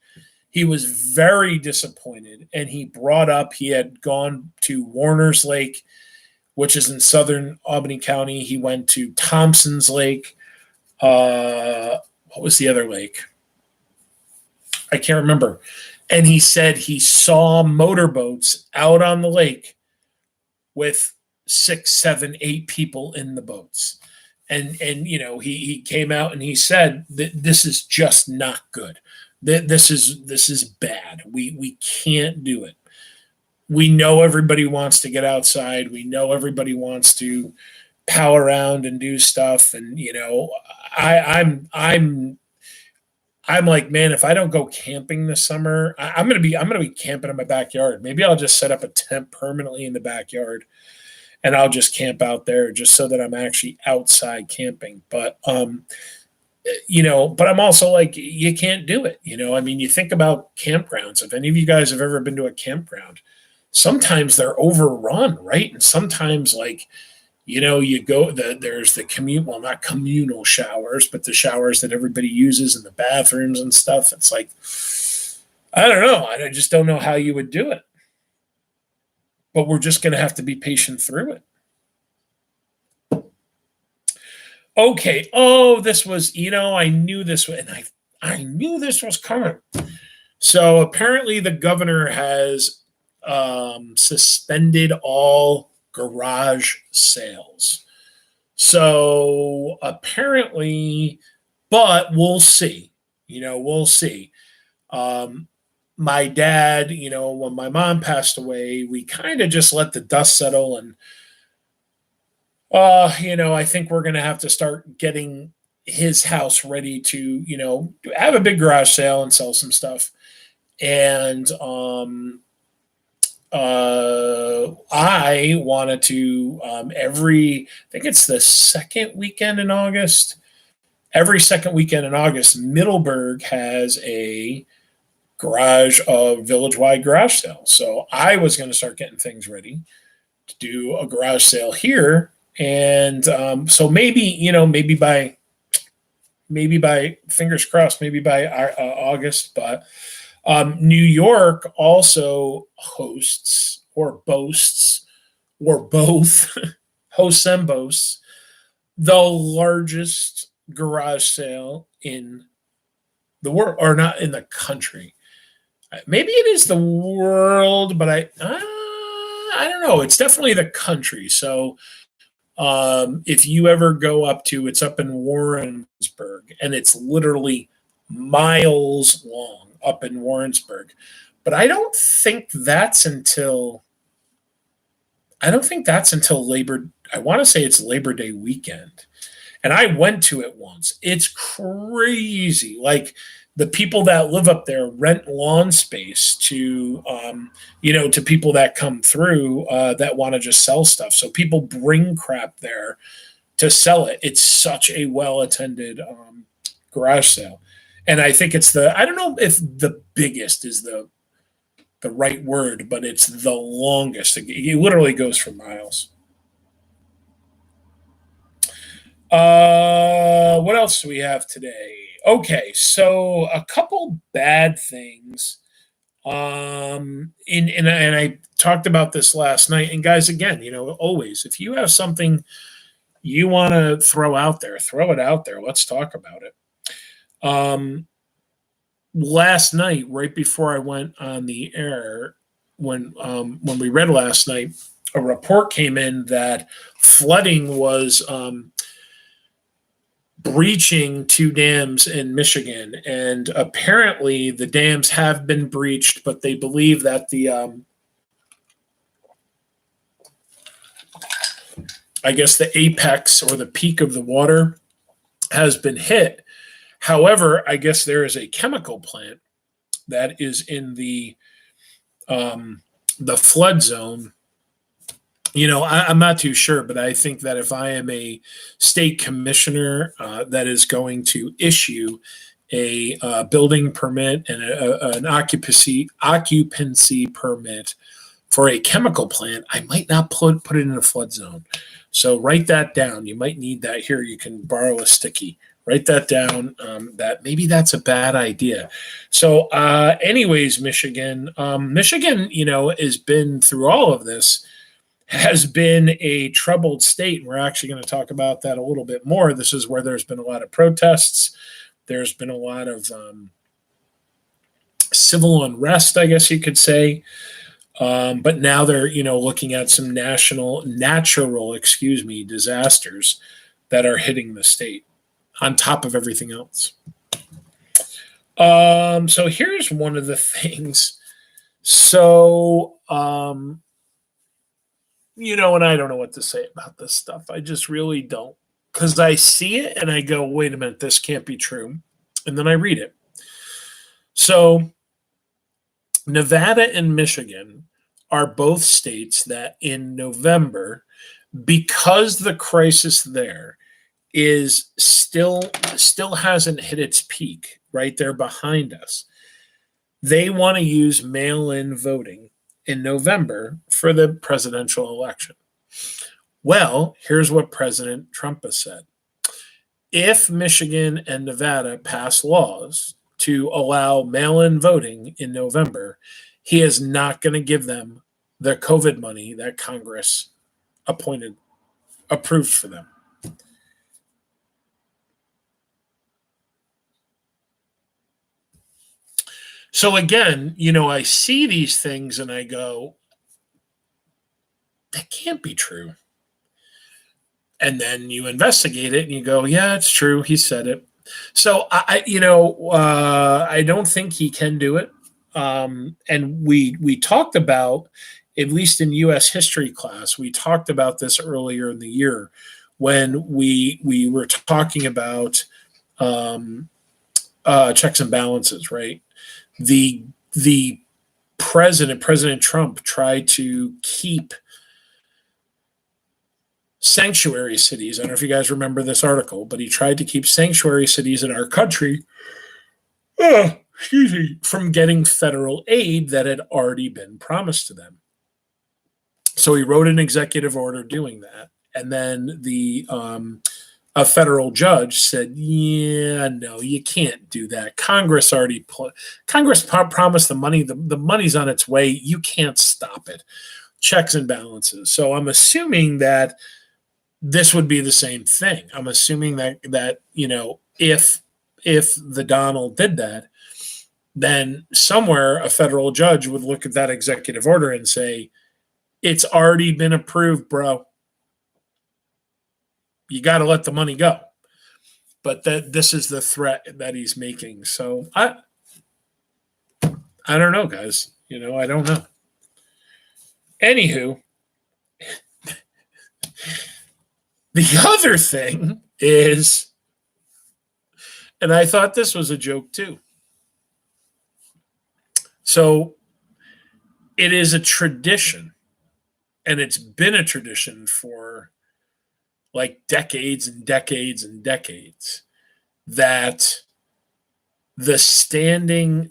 he was very disappointed, and he brought up he had gone to Warner's Lake, which is in southern Albany County. He went to Thompson's Lake. What was the other lake? I can't remember. And he said he saw motorboats out on the lake with 6, 7, 8 people in the boats. And he came out and he said that this is just not good. This is bad. We can't do it. We know everybody wants to get outside. We know everybody wants to pal around and do stuff. And I'm like, man, if I don't go camping this summer, I'm gonna be camping in my backyard. Maybe I'll just set up a tent permanently in the backyard, and I'll just camp out there just so that I'm actually outside camping. But but I'm also like, you can't do it. I mean, you think about campgrounds. If any of you guys have ever been to a campground, sometimes they're overrun, right? And sometimes like you go, there's the well, not communal showers, but the showers that everybody uses in the bathrooms and stuff. It's like, I don't know. I just don't know how you would do it. But we're just going to have to be patient through it. Okay. Oh, this was, I knew this was, and I knew this was coming. So apparently the governor has suspended all garage sales. So apparently, but we'll see. We'll see. My dad, when my mom passed away, we kind of just let the dust settle, and I think we're going to have to start getting his house ready to, have a big garage sale and sell some stuff. And I wanted to I think it's the second weekend in August. Every second weekend in August, Middleburg has a village-wide garage sale. So I was going to start getting things ready to do a garage sale here, and so maybe by fingers crossed, maybe by August. But New York also hosts or boasts or both hosts and boasts the largest garage sale in the world, or not in the country. Maybe it is the world, but I don't know. It's definitely the country. So if you ever go it's up in Warrensburg, and it's literally miles long up in Warrensburg. But I don't think that's until Labor. I want to say it's Labor Day weekend. And I went to it once. It's crazy. Like, the people that live up there rent lawn space to, to people that come through that want to just sell stuff. So people bring crap there to sell it. It's such a well attended garage sale. And I think I don't know if the biggest is the right word, but it's the longest. It literally goes for miles. What else do we have today? Okay, so a couple bad things. And I talked about this last night. And guys, again, always, if you have something you want to throw out there, throw it out there. Let's talk about it. Last night, right before I went on the air, when we read last night, a report came in that flooding was breaching two dams in Michigan, and apparently the dams have been breached, but they believe that I guess the apex or the peak of the water has been hit. However, I guess there is a chemical plant that is in the flood zone. I'm not too sure, but I think that if I am a state commissioner that is going to issue a building permit and an occupancy permit for a chemical plant, I might not put it in a flood zone. So write that down. You might need that here. You can borrow a sticky. Write that down. That maybe that's a bad idea. So, anyways, Michigan, has been through all of this. Has been a troubled state. We're actually going to talk about that a little bit more. This is where there's been a lot of protests. There's been a lot of civil unrest, I guess you could say. But now they're, looking at some natural disasters that are hitting the state on top of everything else. So here's one of the things. So, and I don't know what to say about this stuff. I just really don't. Because I see it and I go, wait a minute, this can't be true. And then I read it. So Nevada and Michigan are both states that in November, because the crisis there is still hasn't hit its peak, right there behind us, they want to use mail-in voting in November for the presidential election. Well, here's what President Trump has said. If Michigan and Nevada pass laws to allow mail-in voting in November, he is not going to give them the COVID money that Congress approved for them. So again, I see these things and I go, that can't be true. And then you investigate it and you go, yeah, it's true. He said it. So I don't think he can do it. And we talked about at least in U.S. history class, we talked about this earlier in the year when we were talking about checks and balances, right? The President Trump, tried to keep sanctuary cities. I don't know if you guys remember this article, but he tried to keep sanctuary cities in our country, excuse me, from getting federal aid that had already been promised to them. So he wrote an executive order doing that, and then a federal judge said, "Yeah, no, you can't do that. Congress promised the money. The money's on its way. You can't stop it. Checks and balances." So I'm assuming that this would be the same thing. I'm assuming that if the Donald did that, then somewhere a federal judge would look at that executive order and say, "It's already been approved, bro. You got to let the money go." But this is the threat that he's making. So I don't know, guys. I don't know. Anywho, the other thing is, and I thought this was a joke too. So it is a tradition, and it's been a tradition for like decades and decades and decades, that the sitting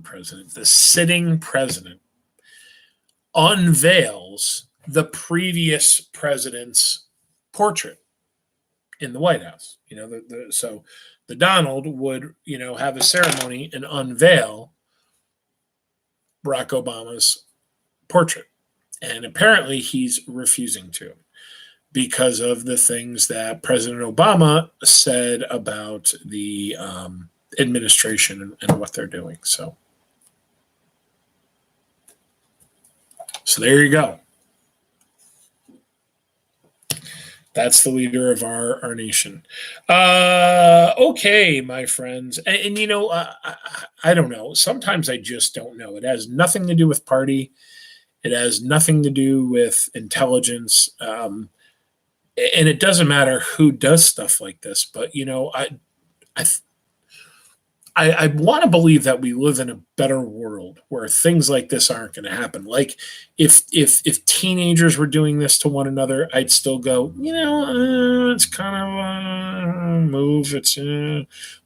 president unveils the previous president's portrait in the White House. So the Donald would, have a ceremony and unveil Barack Obama's portrait. And apparently he's refusing to, because of the things that President Obama said about the administration and what they're doing. So there you go. That's the leader of our nation. Okay, my friends. And I don't know. Sometimes I just don't know. It has nothing to do with party. It has nothing to do with intelligence. And it doesn't matter who does stuff like this. But, I want to believe that we live in a better world where things like this aren't going to happen. Like if teenagers were doing this to one another, I'd still go, it's kind of a move.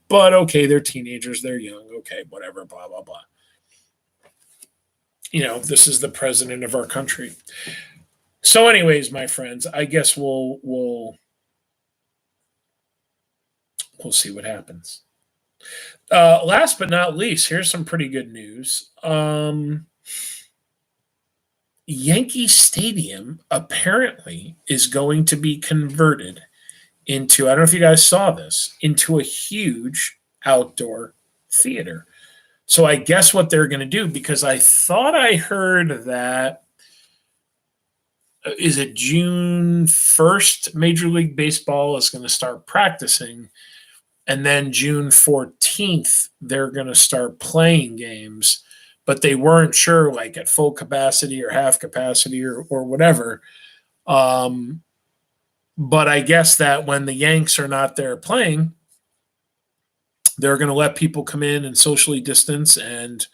But okay, they're teenagers, they're young. Okay, whatever, blah, blah, blah. This is the president of our country. So anyways, my friends, I guess we'll see what happens. Last but not least, here's some pretty good news. Yankee Stadium apparently is going to be converted into, I don't know if you guys saw this, into a huge outdoor theater. So I guess what they're going to do, because I thought I heard that, is it June 1st, Major League Baseball is going to start practicing. And then June 14th, they're going to start playing games, but they weren't sure, like at full capacity or half capacity or whatever. But I guess that when the Yanks are not there playing, they're going to let people come in and socially distance and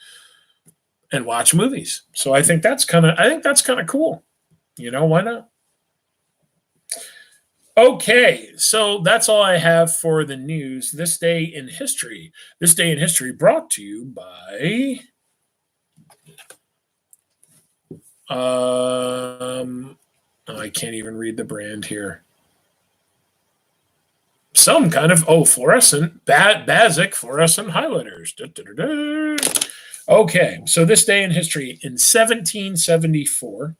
watch movies. So I think that's kind of cool. Why not? Okay, so that's all I have for the news. This day in history. This day in history brought to you by I can't even read the brand here. Some kind of fluorescent Basic fluorescent highlighters. Da, da, da, da. Okay, so this day in history, in 1774,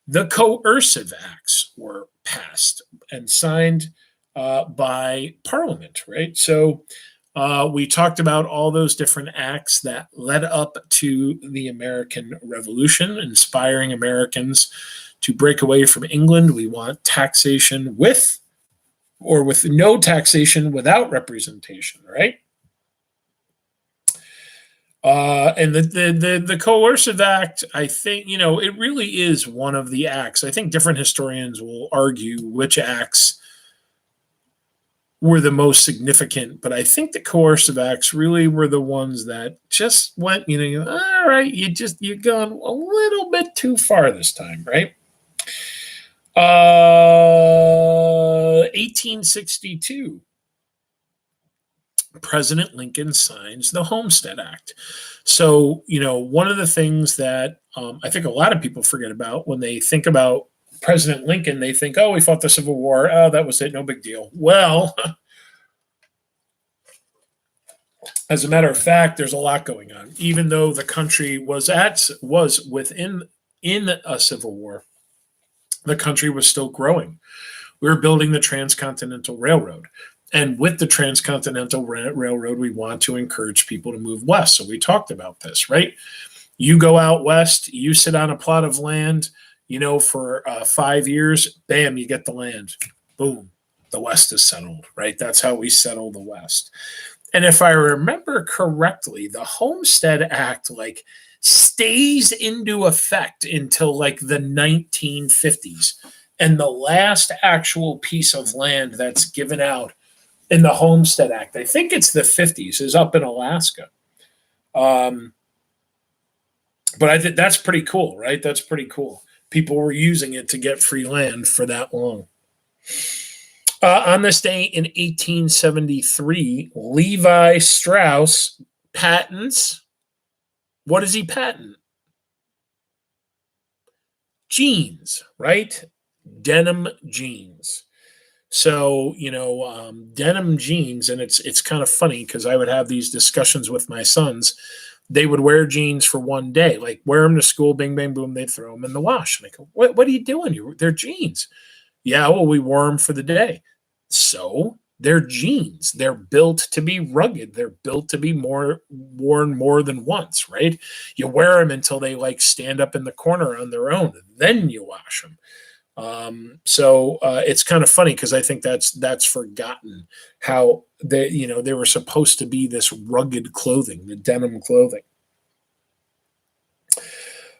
the Coercive Acts were passed and signed by Parliament, right? So we talked about all those different acts that led up to the American Revolution, inspiring Americans to break away from England. We want taxation with no taxation without representation, right? And the Coercive Act, I think, it really is one of the acts. I think different historians will argue which acts were the most significant, but I think the Coercive Acts really were the ones that just went, all right, you're going a little bit too far this time, right? 1862. President Lincoln signs the Homestead Act. So, one of the things that I think a lot of people forget about when they think about President Lincoln, they think, oh, he fought the Civil War. Oh, that was it. No big deal. Well, as a matter of fact, there's a lot going on. Even though the country was within in a civil war, the country was still growing. We were building the Transcontinental Railroad. And with the Transcontinental Railroad, we want to encourage people to move west. So we talked about this, right? You go out west, you sit on a plot of land, for 5 years, bam, you get the land. Boom, the West is settled, right? That's how we settle the West. And if I remember correctly, the Homestead Act stays into effect until the 1950s. And the last actual piece of land that's given out in the Homestead Act, I think it's the 50s, is up in Alaska. But I think that's pretty cool, right? That's pretty cool. People were using it to get free land for that long. On this day in 1873, Levi Strauss patents. What does he patent? Jeans, right? Denim jeans. So, denim jeans, and it's kind of funny because I would have these discussions with my sons. They would wear jeans for one day, wear them to school, bing, bang, boom, they'd throw them in the wash. And I go, what are you doing? They're jeans. Yeah, well, we wore them for the day. So they're jeans. They're built to be rugged. They're built to be worn more than once, right? You wear them until they stand up in the corner on their own. Then you wash them. So it's kind of funny because I think that's forgotten how they were supposed to be this rugged clothing, the denim clothing.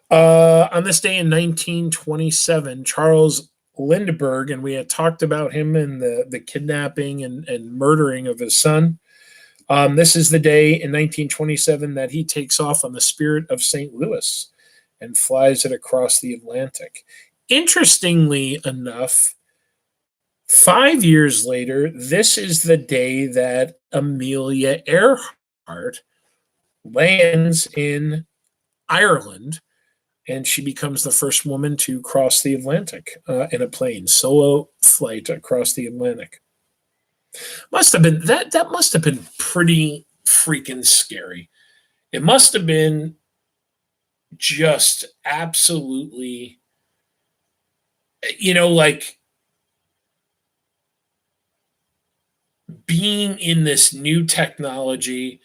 On this day in 1927, Charles Lindbergh, and we had talked about him and the kidnapping and murdering of his son. This is the day in 1927 that he takes off on the Spirit of St. Louis and flies it across the Atlantic. Interestingly enough, 5 years later, this is the day that Amelia Earhart lands in Ireland, and she becomes the first woman to cross the Atlantic in a plane, solo flight across the Atlantic. Must have been that must have been pretty freaking scary. It must have been just absolutely, being in this new technology.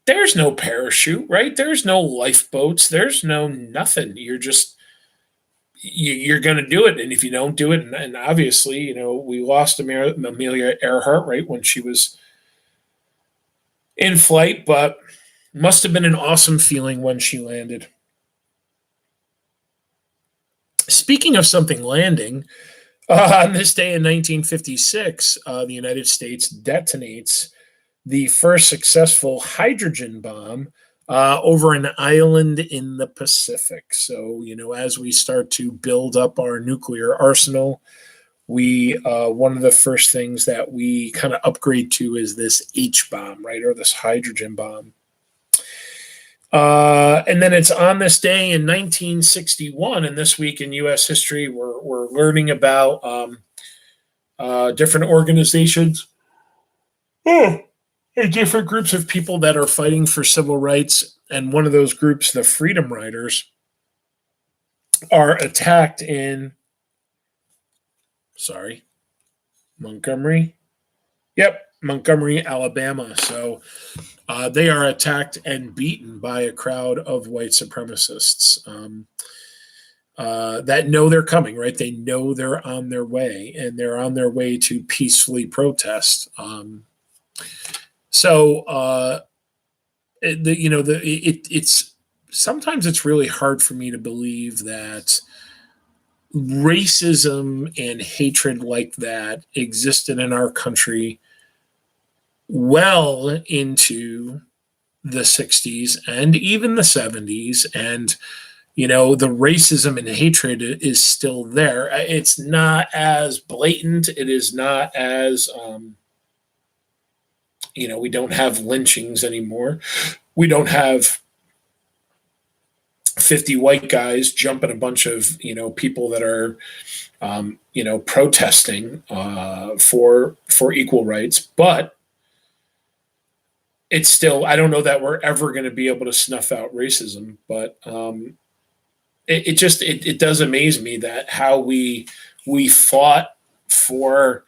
There's no parachute, right? There's no lifeboats. There's no nothing. You're going to do it. And if you don't do it, and obviously, we lost Amelia Earhart, right, when she was in flight, but must have been an awesome feeling when she landed. Speaking of something landing, on this day in 1956, the United States detonates the first successful hydrogen bomb over an island in the Pacific. So, as we start to build up our nuclear arsenal, one of the first things that we kind of upgrade to is this H bomb, right, or this hydrogen bomb. And then it's on this day in 1961, and this week in U.S. history, we're learning about different organizations. Different groups of people that are fighting for civil rights, and one of those groups, the Freedom Riders, are attacked in Montgomery. Yep, Montgomery, Alabama. So they are attacked and beaten by a crowd of white supremacists that know they're coming, right? They know they're on their way, and they're on their way to peacefully protest. So it's sometimes it's really hard for me to believe that racism and hatred like that existed in our country well into the 60s and even the 70s. And the racism and hatred is still there. It's not as blatant. It is not as we don't have lynchings anymore. We don't have 50 white guys jumping a bunch of people that are protesting for equal rights. But it's still, I don't know that we're ever going to be able to snuff out racism. But it does amaze me that how we fought for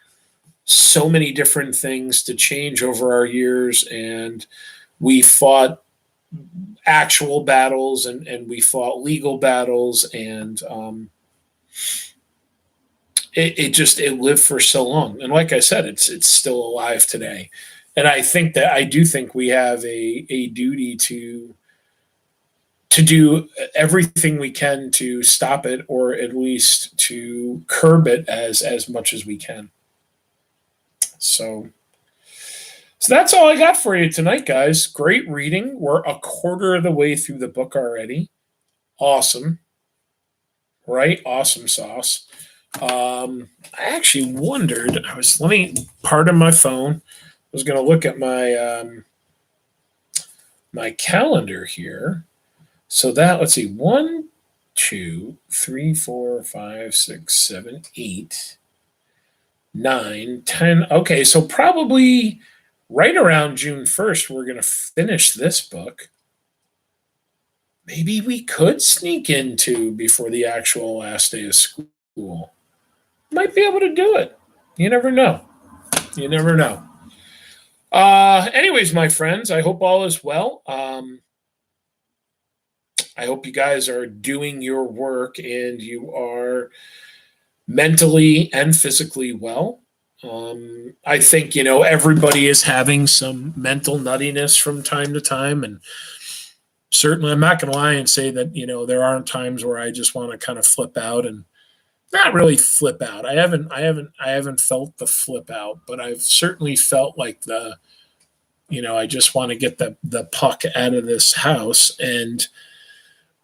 so many different things to change over our years, and we fought actual battles and we fought legal battles, and it lived for so long. And like I said, it's still alive today. And I do think we have a duty to do everything we can to stop it, or at least to curb it as much as we can. So that's all I got for you tonight, guys. Great reading. We're a quarter of the way through the book already. Awesome. Right? Awesome sauce. I actually wondered, pardon my phone. I was going to look at my my calendar here. So let's see, 1, 2, 3, 4, 5, 6, 7, 8, 9, 10. Okay, so probably right around June 1st, we're going to finish this book. Maybe we could sneak into before the actual last day of school. Might be able to do it. You never know. You never know. Anyways, my friends, I hope all is well. I hope you guys are doing your work and you are mentally and physically well. I think, everybody is having some mental nuttiness from time to time. And certainly I'm not going to lie and say that, there aren't times where I just want to kind of flip out, and not really flip out. I haven't felt the flip out, but I've certainly felt like I just want to get the puck out of this house.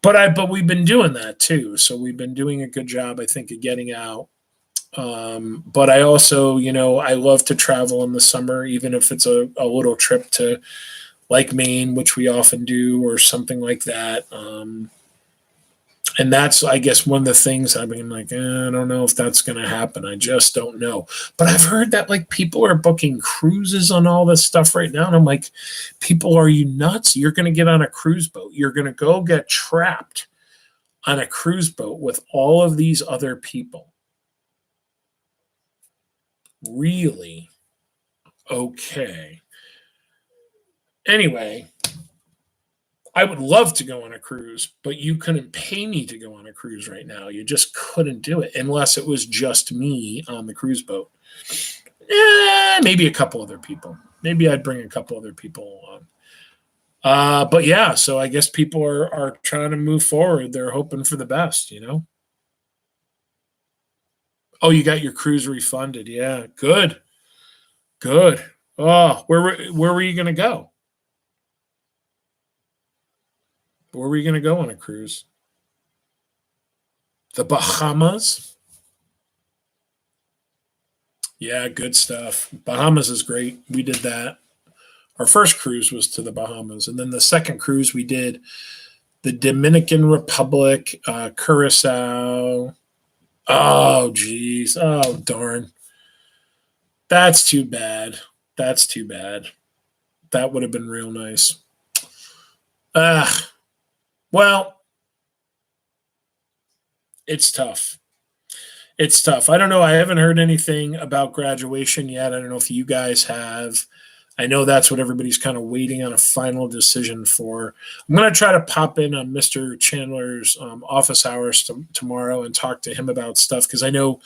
But we've been doing that too. So we've been doing a good job, I think, of getting out. But I also, I love to travel in the summer, even if it's a little trip to like Maine, which we often do, or something like that. And that's, I guess, one of the things I've been like, I don't know if that's going to happen. I just don't know. But I've heard that like people are booking cruises on all this stuff right now. And I'm like, people, are you nuts? You're going to get on a cruise boat. You're going to go get trapped on a cruise boat with all of these other people. Really? Okay. Anyway, I would love to go on a cruise, but you couldn't pay me to go on a cruise right now. You just couldn't do it unless it was just me on the cruise boat. Maybe a couple other people. Maybe I'd bring a couple other people along. But yeah, so I guess people are trying to move forward. They're hoping for the best, Oh, you got your cruise refunded. Yeah, good. Good. Oh, where were you going to go? Where were you going to go on a cruise? The Bahamas? Yeah, good stuff. Bahamas is great. We did that. Our first cruise was to the Bahamas. And then the second cruise we did the Dominican Republic, Curacao. Oh, geez. Oh, darn. That's too bad. That's too bad. That would have been real nice. Well, it's tough. It's tough. I don't know. I haven't heard anything about graduation yet. I don't know if you guys have. I know that's what everybody's kind of waiting on a final decision for. I'm going to try to pop in on Mr. Chandler's office hours tomorrow and talk to him about stuff, because I know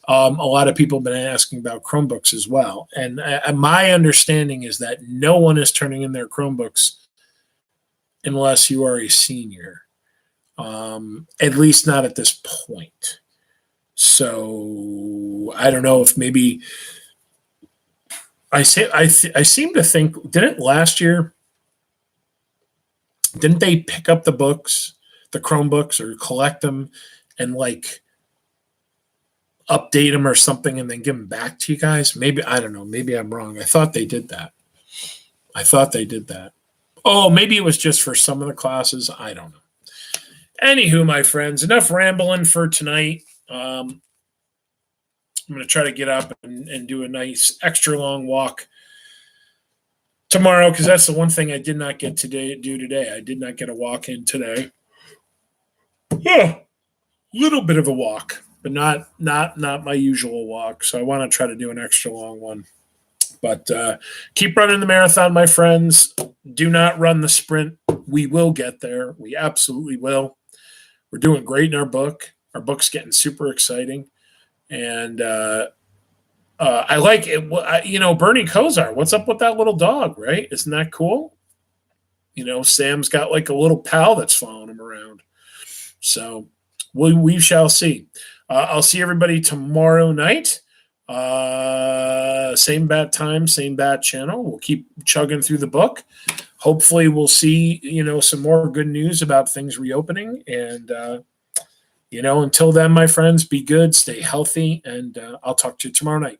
a lot of people have been asking about Chromebooks as well. And my understanding is that no one is turning in their Chromebooks unless you are a senior. At least not at this point. So I don't know if maybe I seem to think, didn't last year, didn't they pick up the books, the Chromebooks, or collect them and like update them or something and then give them back to you guys? Maybe, I don't know. Maybe I'm wrong. I thought they did that. Oh, maybe it was just for some of the classes. I don't know. Anywho, my friends, enough rambling for tonight. I'm going to try to get up and do a nice extra long walk tomorrow, because that's the one thing I did not get to do today. I did not get a walk in today. Yeah, little bit of a walk, but not my usual walk. So I want to try to do an extra long one. But keep running the marathon, my friends. Do not run the sprint. We will get there. We absolutely will. We're doing great in our book. Our book's getting super exciting. And I like it. Bernie Kosar, what's up with that little dog, right? Isn't that cool? Sam's got like a little pal that's following him around. So we shall see. I'll see everybody tomorrow night. Same bat time, same bat channel. We'll keep chugging through the book. Hopefully we'll see, some more good news about things reopening. And, until then, my friends, be good, stay healthy, and I'll talk to you tomorrow night.